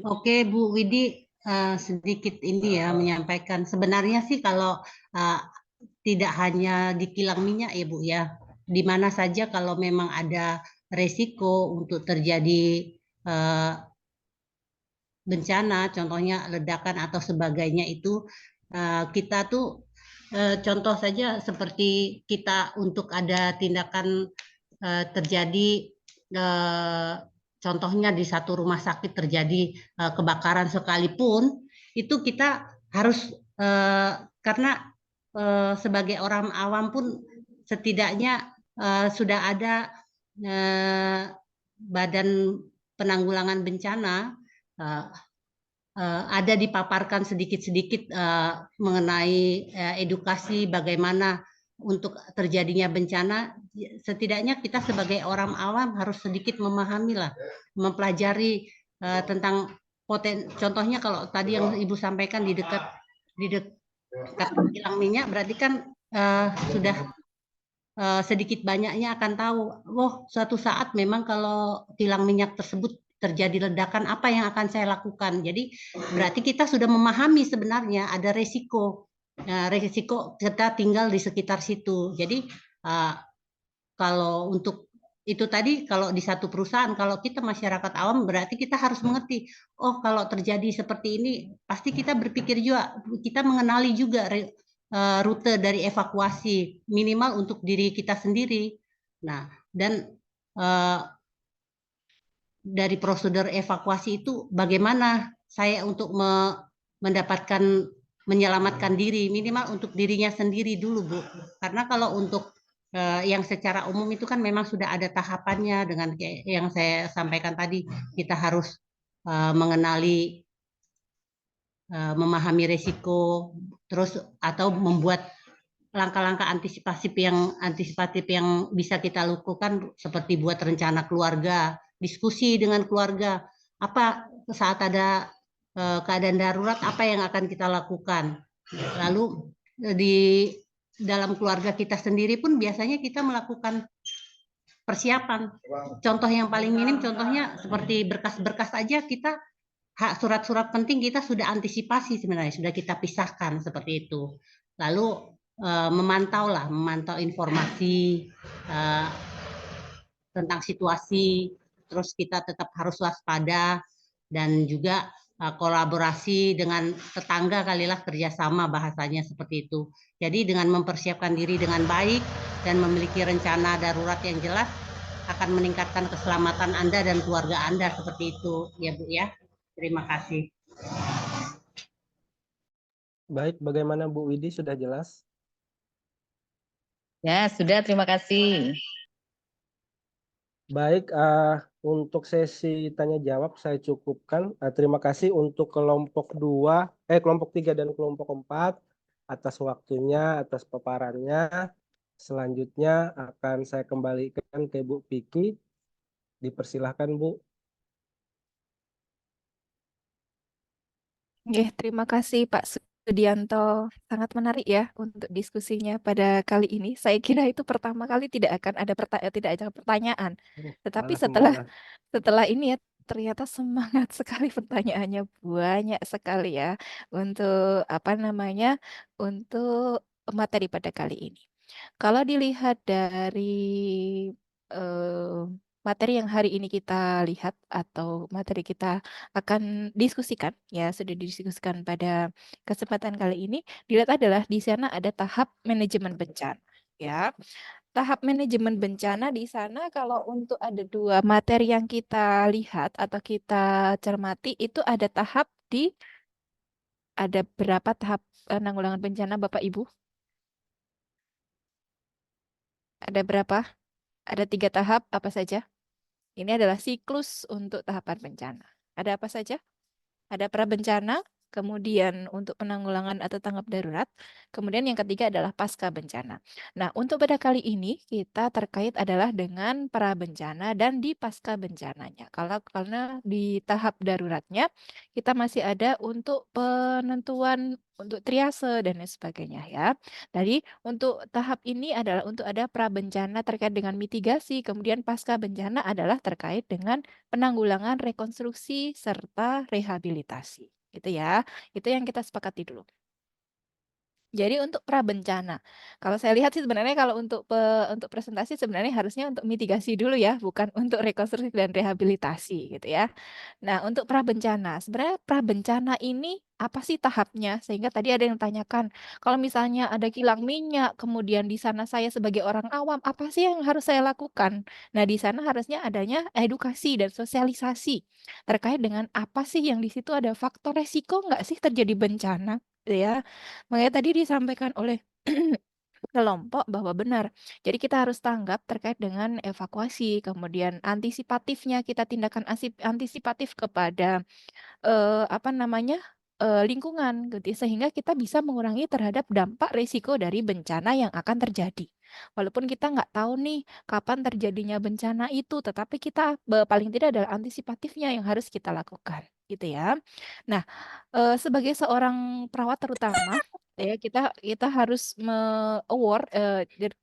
Oke, Bu Widi, sedikit ini ya menyampaikan. Sebenarnya sih kalau tidak hanya di kilang minyak ya Bu ya, di mana saja kalau memang ada resiko untuk terjadi bencana, contohnya ledakan atau sebagainya itu, kita tuh contoh saja seperti kita untuk ada tindakan terjadi contohnya di satu rumah sakit terjadi kebakaran sekalipun, itu kita harus karena sebagai orang awam pun setidaknya sudah ada Badan Penanggulangan Bencana ada dipaparkan sedikit-sedikit mengenai edukasi bagaimana untuk terjadinya bencana. Setidaknya kita sebagai orang awam harus sedikit memahami lah, mempelajari tentang contohnya kalau tadi yang Ibu sampaikan di dekat kilang minyak, berarti kan sudah sedikit banyaknya akan tahu, suatu saat memang kalau kilang minyak tersebut terjadi ledakan, apa yang akan saya lakukan. Jadi berarti kita sudah memahami sebenarnya ada resiko resiko kita tinggal di sekitar situ. Jadi kalau untuk itu tadi, kalau di satu perusahaan, kalau kita masyarakat awam berarti kita harus mengerti, oh kalau terjadi seperti ini, pasti kita berpikir juga, kita mengenali juga rute dari evakuasi, minimal untuk diri kita sendiri. Nah, dan dari prosedur evakuasi itu bagaimana saya untuk mendapatkan menyelamatkan diri, minimal untuk dirinya sendiri dulu, Bu. Karena kalau untuk yang secara umum itu kan memang sudah ada tahapannya dengan yang saya sampaikan tadi, kita harus mengenali, memahami resiko, terus atau membuat langkah-langkah antisipatif yang bisa kita lakukan seperti buat rencana keluarga, diskusi dengan keluarga, apa saat ada keadaan darurat apa yang akan kita lakukan. Lalu di dalam keluarga kita sendiri pun biasanya kita melakukan persiapan. Contoh yang paling minim, contohnya seperti berkas-berkas aja kita, surat-surat penting kita sudah antisipasi sebenarnya, sudah kita pisahkan seperti itu. Lalu memantau informasi tentang situasi, terus kita tetap harus waspada dan juga kolaborasi dengan tetangga kalilah, kerjasama bahasanya seperti itu. Jadi dengan mempersiapkan diri dengan baik dan memiliki rencana darurat yang jelas akan meningkatkan keselamatan Anda dan keluarga Anda seperti itu ya Bu ya. Terima kasih. Baik, bagaimana Bu Widi, sudah jelas? Ya, sudah, terima kasih. Baik, untuk sesi tanya jawab saya cukupkan. Terima kasih untuk kelompok 3 dan kelompok 4 atas waktunya, atas paparannya. Selanjutnya akan saya kembalikan ke Bu Vicky. Dipersilahkan Bu. Terima kasih Pak Sudianto. Sangat menarik ya untuk diskusinya pada kali ini. Saya kira itu pertama kali tidak ada pertanyaan. Tetapi setelah ini ya ternyata semangat sekali pertanyaannya, banyak sekali ya untuk untuk materi pada kali ini. Kalau dilihat dari materi yang hari ini kita lihat atau materi kita akan diskusikan, ya sudah didiskusikan pada kesempatan kali ini, dilihat adalah di sana ada tahap manajemen bencana. Ya, tahap manajemen bencana di sana kalau untuk ada 2 materi yang kita lihat atau kita cermati itu ada berapa tahap penanggulangan bencana Bapak Ibu? Ada berapa? Ada 3 tahap, apa saja? Ini adalah siklus untuk tahapan bencana. Ada apa saja? Ada prabencana, kemudian untuk penanggulangan atau tanggap darurat, kemudian yang ketiga adalah pasca bencana. Nah, untuk pada kali ini kita terkait adalah dengan prabencana dan di pasca bencananya. Karena di tahap daruratnya kita masih ada untuk penentuan untuk triase dan lain sebagainya ya. Tadi untuk tahap ini adalah untuk ada prabencana terkait dengan mitigasi, kemudian pasca bencana adalah terkait dengan penanggulangan, rekonstruksi, serta rehabilitasi. Gitu ya. Itu yang kita sepakati dulu. Jadi untuk prabencana, kalau saya lihat sih sebenarnya kalau untuk presentasi sebenarnya harusnya untuk mitigasi dulu ya, bukan untuk rekonstruksi dan rehabilitasi gitu ya. Nah, untuk prabencana, sebenarnya prabencana ini apa sih tahapnya? Sehingga tadi ada yang tanyakan, kalau misalnya ada kilang minyak, kemudian di sana saya sebagai orang awam, apa sih yang harus saya lakukan? Nah, di sana harusnya adanya edukasi dan sosialisasi terkait dengan apa sih yang di situ ada faktor resiko nggak sih terjadi bencana, ya. Makanya tadi disampaikan oleh kelompok bahwa benar. Jadi kita harus tanggap terkait dengan evakuasi, kemudian antisipatifnya kita tindakan antisipatif kepada lingkungan gitu ya, sehingga kita bisa mengurangi terhadap dampak risiko dari bencana yang akan terjadi. Walaupun kita nggak tahu nih kapan terjadinya bencana itu, tetapi kita paling tidak adalah antisipatifnya yang harus kita lakukan. gitu ya. Nah, sebagai seorang perawat terutama ya kita harus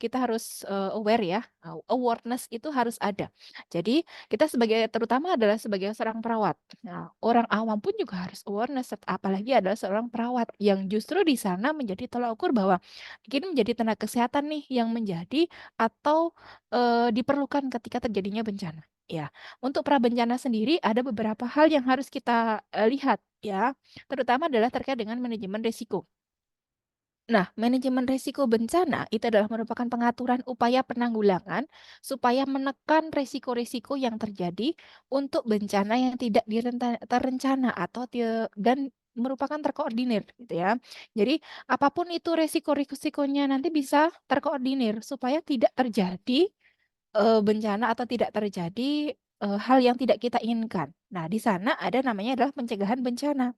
kita harus aware ya, awareness itu harus ada. Jadi kita terutama adalah sebagai seorang perawat. Nah, orang awam pun juga harus awareness, apalagi adalah seorang perawat yang justru di sana menjadi tolak ukur bahwa ini menjadi tenaga kesehatan nih yang menjadi atau diperlukan ketika terjadinya bencana. Ya, untuk prabencana sendiri ada beberapa hal yang harus kita lihat ya, terutama adalah terkait dengan manajemen risiko. Nah, manajemen risiko bencana itu adalah merupakan pengaturan upaya penanggulangan supaya menekan risiko-risiko yang terjadi untuk bencana yang tidak terencana atau dan merupakan terkoordinir gitu ya. Jadi apapun itu risikonya nanti bisa terkoordinir supaya tidak terjadi bencana atau tidak terjadi hal yang tidak kita inginkan. Nah, di sana ada namanya adalah pencegahan bencana.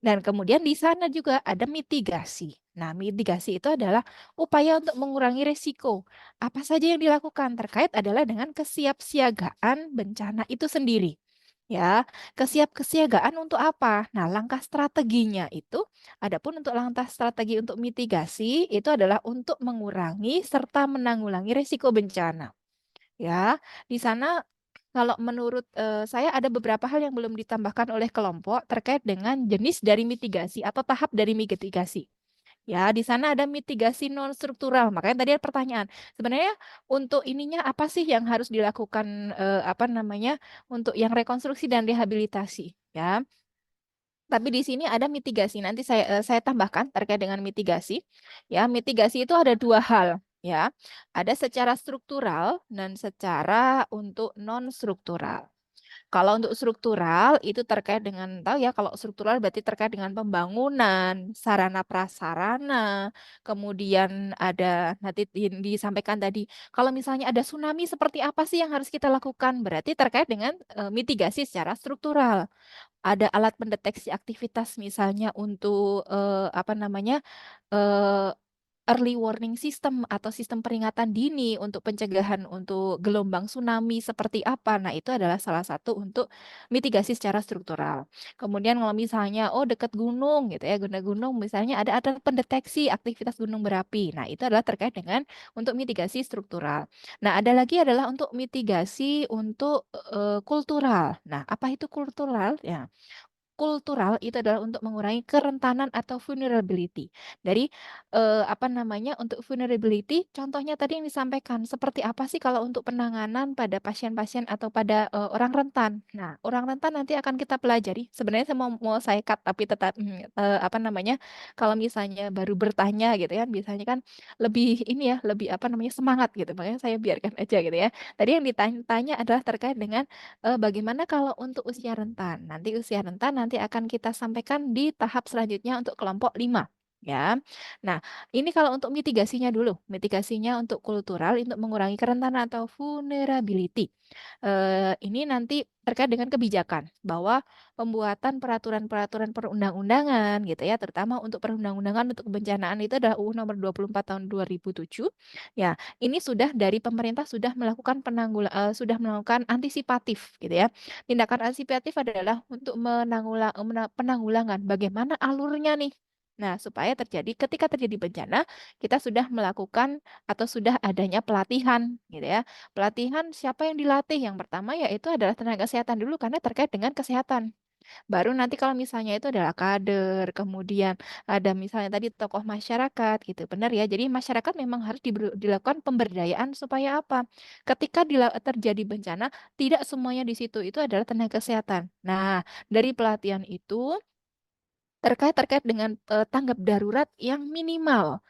Dan kemudian di sana juga ada mitigasi. Nah, mitigasi itu adalah upaya untuk mengurangi risiko. Apa saja yang dilakukan terkait adalah dengan kesiapsiagaan bencana itu sendiri. Ya, kesiapsiagaan untuk apa? Nah, langkah strateginya itu, adapun untuk langkah strategi untuk mitigasi itu adalah untuk mengurangi serta menanggulangi risiko bencana. Ya, di sana kalau menurut saya ada beberapa hal yang belum ditambahkan oleh kelompok terkait dengan jenis dari mitigasi atau tahap dari mitigasi. Ya, di sana ada mitigasi non struktural. Makanya tadi ada pertanyaan, sebenarnya untuk ininya apa sih yang harus dilakukan apa namanya untuk yang rekonstruksi dan rehabilitasi, ya. Tapi di sini ada mitigasi. Nanti saya tambahkan terkait dengan mitigasi. Ya, mitigasi itu ada dua hal. Ya, ada secara struktural dan secara untuk non struktural. Kalau untuk struktural itu terkait dengan tahu ya kalau struktural berarti terkait dengan pembangunan, sarana prasarana, kemudian ada nanti disampaikan tadi kalau misalnya ada tsunami seperti apa sih yang harus kita lakukan? Berarti terkait dengan mitigasi secara struktural. Ada alat pendeteksi aktivitas misalnya untuk apa namanya? eh, Early warning system atau sistem peringatan dini untuk pencegahan untuk gelombang tsunami seperti apa. Nah, itu adalah salah satu untuk mitigasi secara struktural. Kemudian kalau misalnya oh dekat gunung gitu ya, gunung misalnya ada pendeteksi aktivitas gunung berapi. Nah, itu adalah terkait dengan untuk mitigasi struktural. Nah, ada lagi adalah untuk mitigasi untuk kultural. Nah, apa itu kultural? Ya, kultural itu adalah untuk mengurangi kerentanan atau vulnerability. Dari apa namanya untuk vulnerability, contohnya tadi yang disampaikan seperti apa sih kalau untuk penanganan pada pasien-pasien atau pada orang rentan. Nah, orang rentan nanti akan kita pelajari. Sebenarnya saya mau saya cut tapi tetap apa namanya kalau misalnya baru bertanya gitu kan, biasanya kan lebih ini ya, lebih apa namanya semangat gitu. Makanya saya biarkan aja gitu ya. Tadi yang ditanya adalah terkait dengan bagaimana kalau untuk usia rentan? Nanti usia rentan nanti akan kita sampaikan di tahap selanjutnya untuk kelompok 5 ya. Nah, ini kalau untuk mitigasinya dulu. Mitigasinya untuk kultural untuk mengurangi kerentanan atau vulnerability. Ini nanti terkait dengan kebijakan bahwa pembuatan peraturan-peraturan perundang-undangan gitu ya, terutama untuk perundang-undangan untuk kebencanaan itu adalah UU nomor 24 tahun 2007. Ya, ini sudah dari pemerintah sudah melakukan sudah melakukan antisipatif gitu ya. Tindakan antisipatif adalah untuk penanggulangan bagaimana alurnya nih. Nah, supaya ketika terjadi bencana, kita sudah melakukan atau sudah adanya pelatihan gitu ya. Pelatihan siapa yang dilatih? Yang pertama yaitu adalah tenaga kesehatan dulu karena terkait dengan kesehatan. Baru nanti kalau misalnya itu adalah kader, kemudian ada misalnya tadi tokoh masyarakat gitu, benar ya. Jadi masyarakat memang harus dilakukan pemberdayaan supaya apa? Ketika terjadi bencana, tidak semuanya di situ itu adalah tenaga kesehatan. Nah, dari pelatihan itu terkait dengan tanggap darurat yang minimal,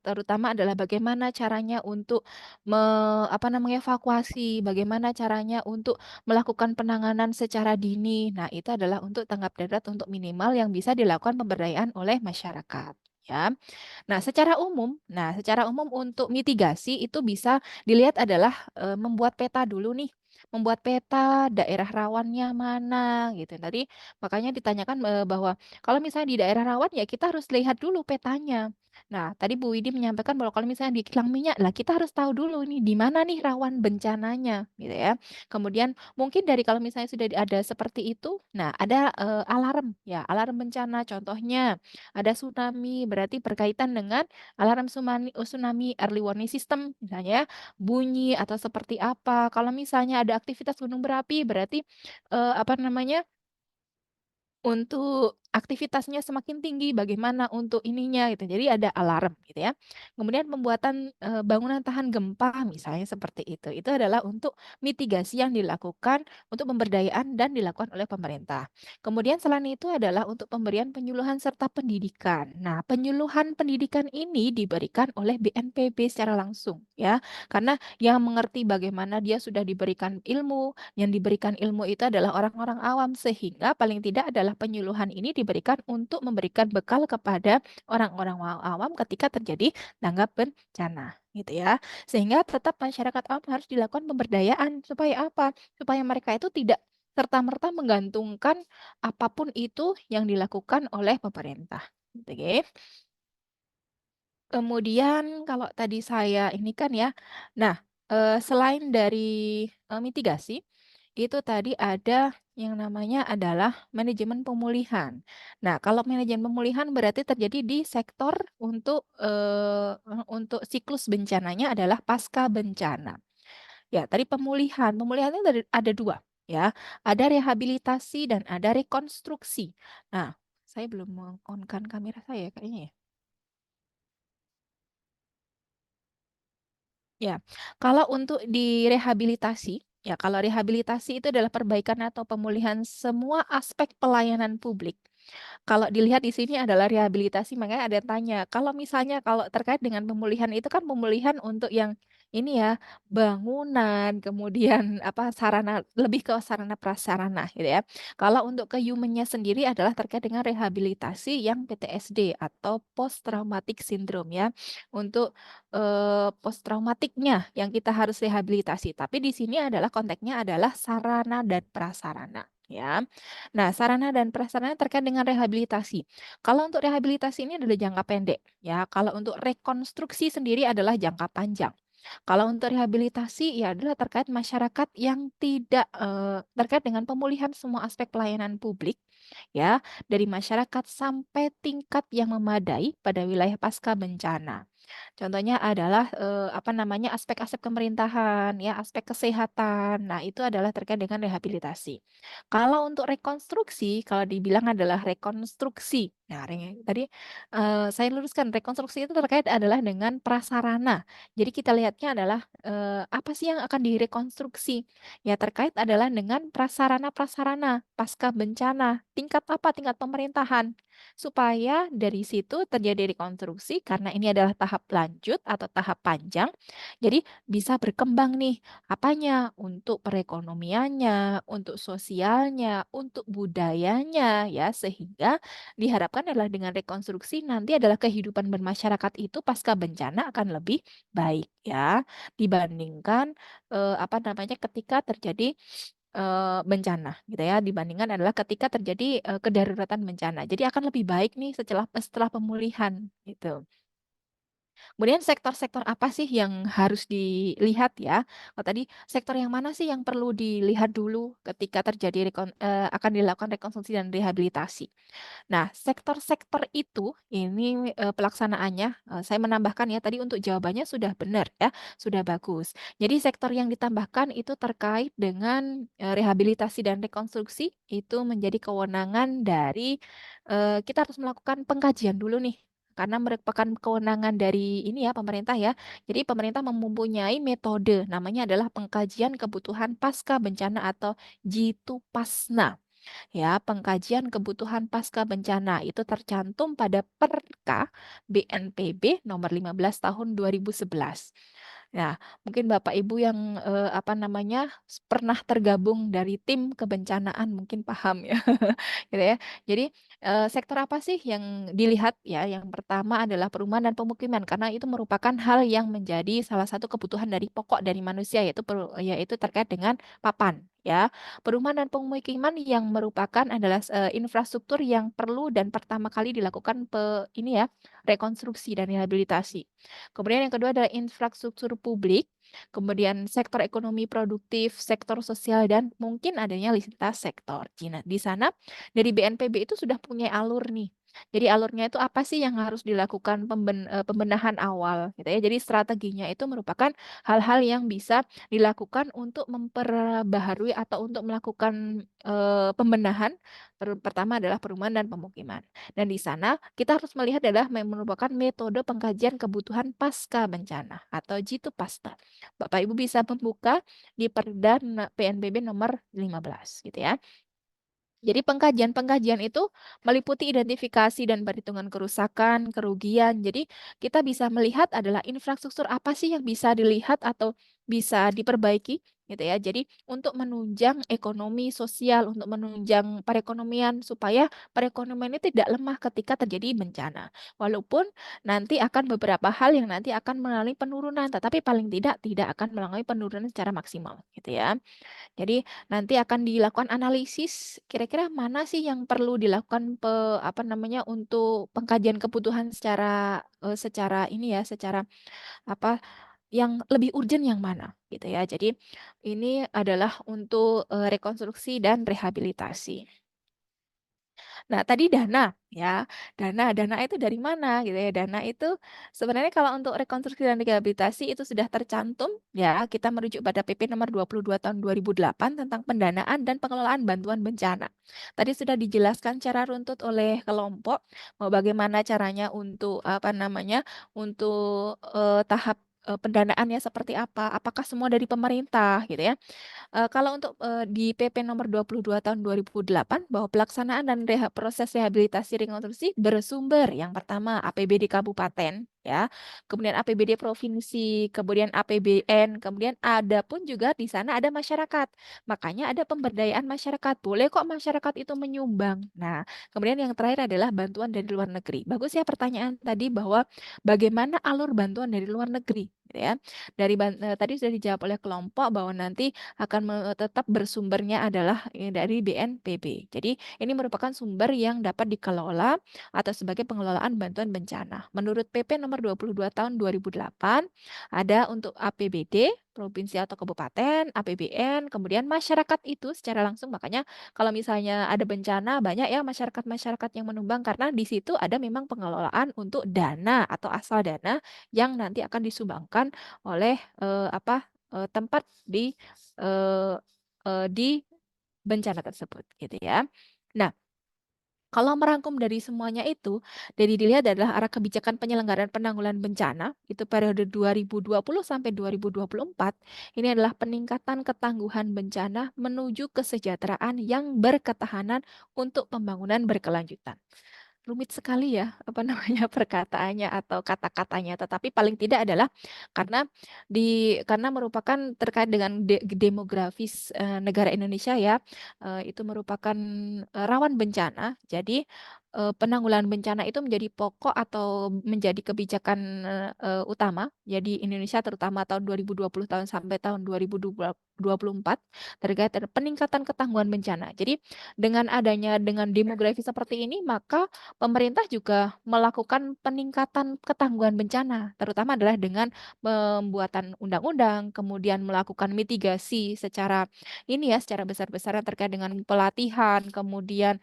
terutama adalah bagaimana caranya untuk apa namanya, evakuasi, bagaimana caranya untuk melakukan penanganan secara dini. Nah, itu adalah untuk tanggap darurat untuk minimal yang bisa dilakukan pemberdayaan oleh masyarakat, ya. Nah, secara umum untuk mitigasi itu bisa dilihat adalah membuat peta dulu nih. Membuat peta daerah rawannya mana gitu. Tadi makanya ditanyakan bahwa kalau misalnya di daerah rawan ya kita harus lihat dulu petanya. Nah, tadi Bu Widi menyampaikan bahwa kalau misalnya di kilang minyak, lah kita harus tahu dulu nih di mana nih rawan bencananya, gitu ya. Kemudian mungkin dari kalau misalnya sudah ada seperti itu, nah ada alarm ya, alarm bencana. Contohnya ada tsunami, berarti berkaitan dengan alarm tsunami early warning system, misalnya bunyi atau seperti apa. Kalau misalnya ada aktivitas gunung berapi, berarti apa namanya? Untuk aktivitasnya semakin tinggi, bagaimana untuk ininya gitu. Jadi ada alarm gitu ya. Kemudian pembuatan bangunan tahan gempa misalnya seperti itu. Itu adalah untuk mitigasi yang dilakukan untuk pemberdayaan dan dilakukan oleh pemerintah. Kemudian selain itu adalah untuk pemberian penyuluhan serta pendidikan. Nah, penyuluhan pendidikan ini diberikan oleh BNPB secara langsung ya. Karena yang mengerti bagaimana dia sudah diberikan ilmu, yang diberikan ilmu itu adalah orang-orang awam, sehingga paling tidak adalah penyuluhan ini diberikan untuk memberikan bekal kepada orang-orang awam ketika terjadi tanggap bencana gitu ya. Sehingga tetap masyarakat awam harus dilakukan pemberdayaan supaya apa? Supaya mereka itu tidak serta-merta menggantungkan apapun itu yang dilakukan oleh pemerintah. Gitu, ya. Kemudian kalau tadi saya ini kan ya, nah selain dari mitigasi, itu tadi ada yang namanya adalah manajemen pemulihan. Nah, kalau manajemen pemulihan berarti terjadi di sektor untuk siklus bencananya adalah pasca bencana. Ya, tadi pemulihan. Pemulihan itu ada dua, ya. Ada rehabilitasi dan ada rekonstruksi. Nah, saya belum meng-on-kan kamera saya kayaknya ya. Ya, kalau untuk di rehabilitasi, ya kalau rehabilitasi itu adalah perbaikan atau pemulihan semua aspek pelayanan publik. Kalau dilihat di sini adalah rehabilitasi, makanya ada yang tanya, kalau misalnya kalau terkait dengan pemulihan itu kan pemulihan untuk yang ini ya, bangunan, kemudian apa sarana lebih ke sarana prasarana gitu ya. Kalau untuk ke human-nya sendiri adalah terkait dengan rehabilitasi yang PTSD atau post traumatic syndrome ya. Untuk post traumatiknya yang kita harus rehabilitasi. Tapi di sini adalah konteksnya adalah sarana dan prasarana ya. Nah, sarana dan prasarana terkait dengan rehabilitasi. Kalau untuk rehabilitasi ini adalah jangka pendek ya. Kalau untuk rekonstruksi sendiri adalah jangka panjang. Kalau untuk rehabilitasi ya adalah terkait masyarakat yang tidak terkait dengan pemulihan semua aspek pelayanan publik ya dari masyarakat sampai tingkat yang memadai pada wilayah pasca bencana. Contohnya adalah, apa namanya, aspek-aspek pemerintahan, ya, aspek kesehatan. Nah, itu adalah terkait dengan rehabilitasi. Kalau untuk rekonstruksi, kalau dibilang adalah rekonstruksi. Nah, tadi, saya luruskan, rekonstruksi itu terkait adalah dengan prasarana. Jadi kita lihatnya adalah, apa sih yang akan direkonstruksi? Ya, terkait adalah dengan prasarana-prasarana pasca bencana. Tingkat apa? Tingkat pemerintahan. Supaya dari situ terjadi rekonstruksi karena ini adalah tahap lanjut atau tahap panjang. Jadi bisa berkembang nih apanya? Untuk perekonomiannya, untuk sosialnya, untuk budayanya ya sehingga diharapkan adalah dengan rekonstruksi nanti adalah kehidupan bermasyarakat itu pasca bencana akan lebih baik ya dibandingkan apa namanya ketika terjadi bencana gitu ya, dibandingkan adalah ketika terjadi, kedaruratan bencana. Jadi akan lebih baik nih setelah pemulihan gitu. Kemudian sektor-sektor apa sih yang harus dilihat ya? Kalau tadi sektor yang mana sih yang perlu dilihat dulu ketika terjadi akan dilakukan rekonstruksi dan rehabilitasi? Nah, sektor-sektor itu ini, pelaksanaannya, saya menambahkan ya tadi untuk jawabannya sudah benar ya, sudah bagus. Jadi sektor yang ditambahkan itu terkait dengan, rehabilitasi dan rekonstruksi itu menjadi kewenangan dari, kita harus melakukan pengkajian dulu nih, karena merupakan kewenangan dari ini ya pemerintah ya. Jadi pemerintah mempunyai metode namanya adalah pengkajian kebutuhan pasca bencana atau Jitupasna. Ya, pengkajian kebutuhan pasca bencana itu tercantum pada Perka BNPB nomor 15 tahun 2011. Nah, mungkin Bapak Ibu yang apa namanya pernah tergabung dari tim kebencanaan mungkin paham ya, gitu ya. Jadi sektor apa sih yang dilihat ya? Yang pertama adalah perumahan dan pemukiman karena itu merupakan hal yang menjadi salah satu kebutuhan dari pokok dari manusia yaitu terkait dengan papan ya. Perumahan dan pemukiman yang merupakan adalah infrastruktur yang perlu dan pertama kali dilakukan ini ya, rekonstruksi dan rehabilitasi. Kemudian yang kedua adalah infrastruktur publik, kemudian sektor ekonomi produktif, sektor sosial dan mungkin adanya lintas sektor. Di sana dari BNPB itu sudah punya alur nih. Jadi alurnya itu apa sih yang harus dilakukan pembenahan awal gitu ya. Jadi strateginya itu merupakan hal-hal yang bisa dilakukan untuk memperbaharui atau untuk melakukan pembenahan. Pertama adalah perumahan dan pemukiman. Dan di sana kita harus melihat adalah merupakan metode pengkajian kebutuhan pasca bencana atau Jitu Pasta. Bapak Ibu bisa membuka di Perda PNBB nomor 15 gitu ya. Jadi pengkajian itu meliputi identifikasi dan perhitungan kerusakan, kerugian. Jadi kita bisa melihat adalah infrastruktur apa sih yang bisa dilihat atau bisa diperbaiki gitu ya. Jadi untuk menunjang ekonomi sosial, untuk menunjang perekonomian supaya perekonomian ini tidak lemah ketika terjadi bencana. Walaupun nanti akan beberapa hal yang nanti akan mengalami penurunan, tetapi paling tidak akan mengalami penurunan secara maksimal gitu ya. Jadi nanti akan dilakukan analisis kira-kira mana sih yang perlu dilakukan untuk pengkajian kebutuhan secara ini ya, secara apa yang lebih urgent yang mana gitu ya. Jadi ini adalah untuk rekonstruksi dan rehabilitasi. Nah, tadi dana ya. Dana itu dari mana gitu ya. Dana itu sebenarnya kalau untuk rekonstruksi dan rehabilitasi itu sudah tercantum ya. Kita merujuk pada PP nomor 22 tahun 2008 tentang pendanaan dan pengelolaan bantuan bencana. Tadi sudah dijelaskan secara runtut oleh kelompok mau bagaimana caranya untuk untuk tahap pendanaannya seperti apa? Apakah semua dari pemerintah gitu ya? Kalau untuk di PP nomor 22 tahun 2008 bahwa pelaksanaan dan proses rehabilitasi rekonstruksi bersumber yang pertama APBD kabupaten ya, kemudian APBD provinsi, kemudian APBN, kemudian ada pun juga di sana ada masyarakat. Makanya ada pemberdayaan masyarakat. Boleh kok masyarakat itu menyumbang. Nah, kemudian yang terakhir adalah bantuan dari luar negeri. Bagus ya pertanyaan tadi bahwa bagaimana alur bantuan dari luar negeri gitu ya. Tadi sudah dijawab oleh kelompok bahwa nanti akan tetap bersumbernya adalah dari BNPB. Jadi ini merupakan sumber yang dapat dikelola atau sebagai pengelolaan bantuan bencana. Menurut PP nomor 22 tahun 2008 ada untuk APBD provinsi atau kabupaten, APBN, kemudian masyarakat itu secara langsung. Makanya kalau misalnya ada bencana banyak ya masyarakat-masyarakat yang menyumbang karena di situ ada memang pengelolaan untuk dana atau asal dana yang nanti akan disumbangkan oleh tempat di bencana tersebut gitu ya. Nah, kalau merangkum dari semuanya itu, dari dilihat adalah arah kebijakan penyelenggaraan penanggulangan bencana, itu periode 2020 sampai 2024, ini adalah peningkatan ketangguhan bencana menuju kesejahteraan yang berketahanan untuk pembangunan berkelanjutan. Rumit sekali ya, perkataannya atau kata-katanya, tetapi paling tidak adalah karena karena merupakan terkait dengan demografis negara Indonesia ya, itu merupakan rawan bencana. Jadi penanggulangan bencana itu menjadi pokok atau menjadi kebijakan utama. Jadi Indonesia terutama tahun 2020 sampai tahun 2024 terkait dengan peningkatan ketangguhan bencana. Jadi dengan demografi seperti ini maka pemerintah juga melakukan peningkatan ketangguhan bencana, terutama adalah dengan pembuatan undang-undang, kemudian melakukan mitigasi secara secara besar-besaran terkait dengan pelatihan, kemudian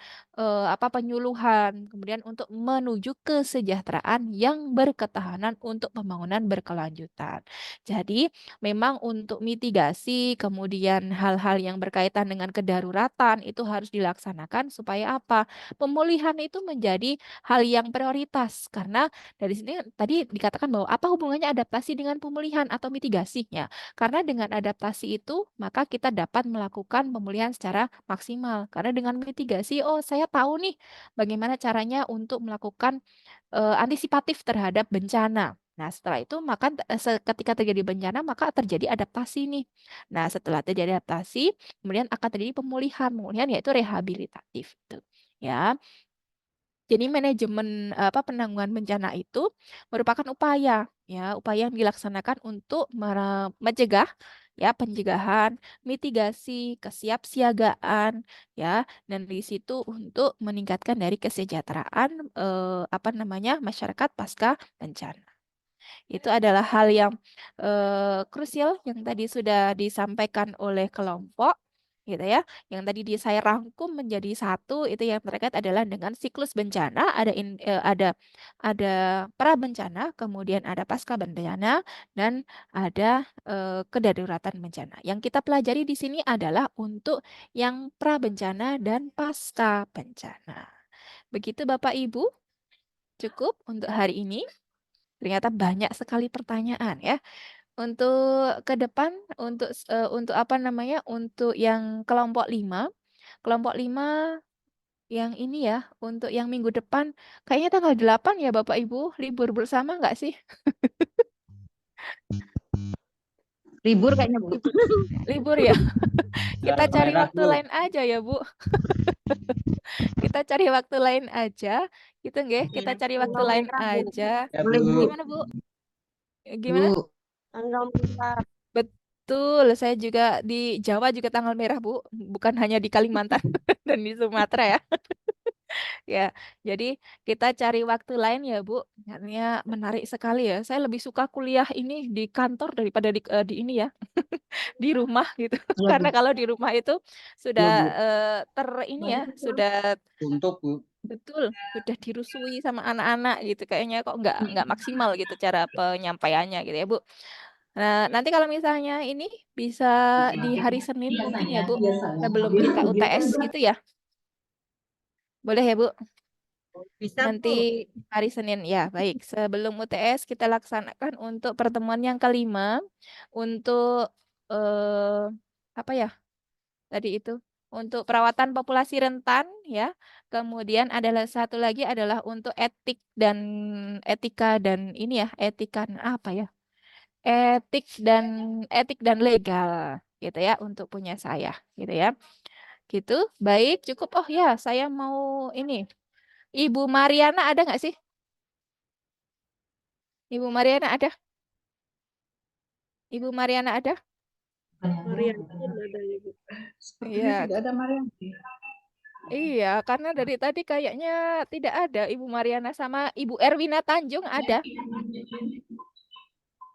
penyuluhan, kemudian untuk menuju kesejahteraan yang berketahanan untuk pembangunan berkelanjutan. Jadi memang untuk mitigasi, kemudian hal-hal yang berkaitan dengan kedaruratan itu harus dilaksanakan supaya apa? Pemulihan itu menjadi hal yang prioritas karena dari sini tadi dikatakan bahwa apa hubungannya adaptasi dengan pemulihan atau mitigasinya? Karena dengan adaptasi itu maka kita dapat melakukan pemulihan secara maksimal. Karena dengan mitigasi, oh saya tahu nih bagaimana caranya untuk melakukan antisipatif terhadap bencana. Nah, setelah itu maka ketika terjadi bencana maka terjadi adaptasi nih. Nah, setelah terjadi adaptasi, kemudian akan terjadi pemulihan. Pemulihan yaitu rehabilitatif gitu. Ya. Jadi manajemen penanggulangan bencana itu merupakan upaya yang dilaksanakan untuk mencegah ya, pencegahan, mitigasi, kesiapsiagaan, ya, dan di situ untuk meningkatkan dari kesejahteraan masyarakat pasca bencana. Itu adalah hal yang krusial yang tadi sudah disampaikan oleh kelompok, gitu ya. Yang tadi saya rangkum menjadi satu, itu yang terkait adalah dengan siklus bencana, ada pra bencana, kemudian ada pasca bencana, dan ada kedaruratan bencana. Yang kita pelajari di sini adalah untuk yang pra bencana dan pasca bencana. Begitu Bapak Ibu, cukup untuk hari ini. Ternyata banyak sekali pertanyaan ya. Untuk ke depan, untuk untuk yang kelompok 5 yang ini ya, untuk yang minggu depan, kayaknya tanggal 8 ya Bapak Ibu, libur bersama nggak sih? Libur kayaknya, Bu. Libur ya? Kita Tanggal cari merah, waktu Bu. lain aja ya, Bu. Kita cari waktu lain aja, gitu nggih? Kita cari waktu lain aja. Ya, Bu. Gimana, Bu? Gimana? Bu. Tanggal merah. Betul, saya juga di Jawa juga tanggal merah, Bu. Bukan hanya di Kalimantan dan di Sumatera ya. Ya, jadi kita cari waktu lain ya, Bu. Artinya menarik sekali ya. Saya lebih suka kuliah ini di kantor daripada di ini ya, di rumah gitu. Iya, Karena Bu. kalau di rumah itu sudah Bu. sudah Untuk, Bu. betul, sudah dirusui sama anak-anak gitu. Kayaknya kok nggak maksimal gitu cara penyampaiannya gitu ya, Bu. Nah, nanti kalau misalnya ini bisa di hari Senin mungkin ya, Bu, sebelum kita UTS gitu ya. Boleh ya, Bu? Bisa, Bu. Nanti hari Senin ya, baik. Sebelum UTS kita laksanakan untuk pertemuan yang kelima untuk apa ya? Tadi itu untuk perawatan populasi rentan ya. Kemudian adalah satu lagi adalah untuk etika dan ini ya, apa ya? Etik dan legal gitu ya untuk punya saya gitu ya. Gitu. Baik, cukup. Oh ya, saya mau ini. Ibu Mariana ada nggak sih? Ibu Mariana ada? Ibu Mariana ada? Mariana ada ya, Bu. Sepertinya Iya. tidak ada Mariana. Iya, karena dari tadi kayaknya tidak ada Ibu Mariana sama Ibu Erwina Tanjung ada.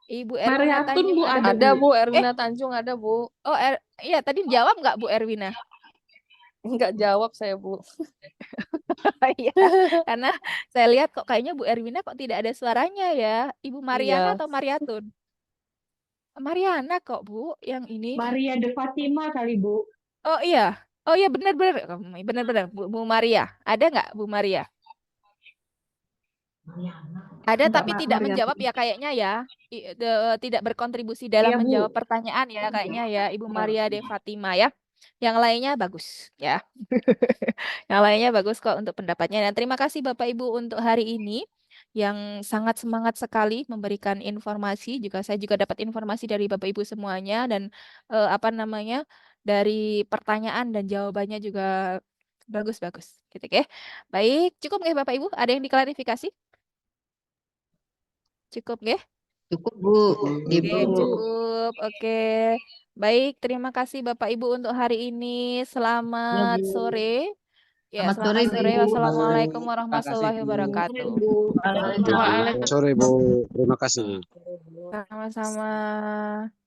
Ibu Erwina Mariatun, Tanjung Bu, ada. ada, Bu. Erwina Tanjung ada, Bu. Oh, iya tadi jawab nggak Bu Erwina? Nggak jawab saya, Bu. Iya, karena saya lihat kok kayaknya Bu Erwina kok tidak ada suaranya ya. Ibu Mariana Iya. atau Mariatun? Mariana kok, Bu, yang ini. Maria de Fatima kali, Bu. Oh iya. Oh iya benar-benar. Benar-benar Bu Maria. Ada nggak Bu Maria? Ada tapi tidak menjawab ya kayaknya ya. Tidak berkontribusi dalam Iya, Bu. menjawab pertanyaan ya kayaknya ya Ibu Maria de Fatima ya. Yang lainnya bagus ya. Yang lainnya bagus kok untuk pendapatnya. Dan terima kasih Bapak Ibu untuk hari ini yang sangat semangat sekali memberikan informasi. Juga saya juga dapat informasi dari Bapak Ibu semuanya dan dari pertanyaan dan jawabannya juga bagus-bagus. Gitu ya. Baik, cukup nggih Bapak Ibu? Ada yang diklarifikasi? Cukup nggih? Cukup, Bu. Oke, cukup. Oke. Baik, terima kasih Bapak Ibu untuk hari ini. Selamat sore. Ya, selamat sore. Wassalamualaikum warahmatullahi wabarakatuh. Selamat sore, Bu. Terima kasih. Sama-sama.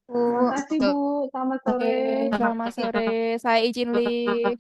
Terima kasih, Bu. Selamat sore. Selamat sore. Saya izin live.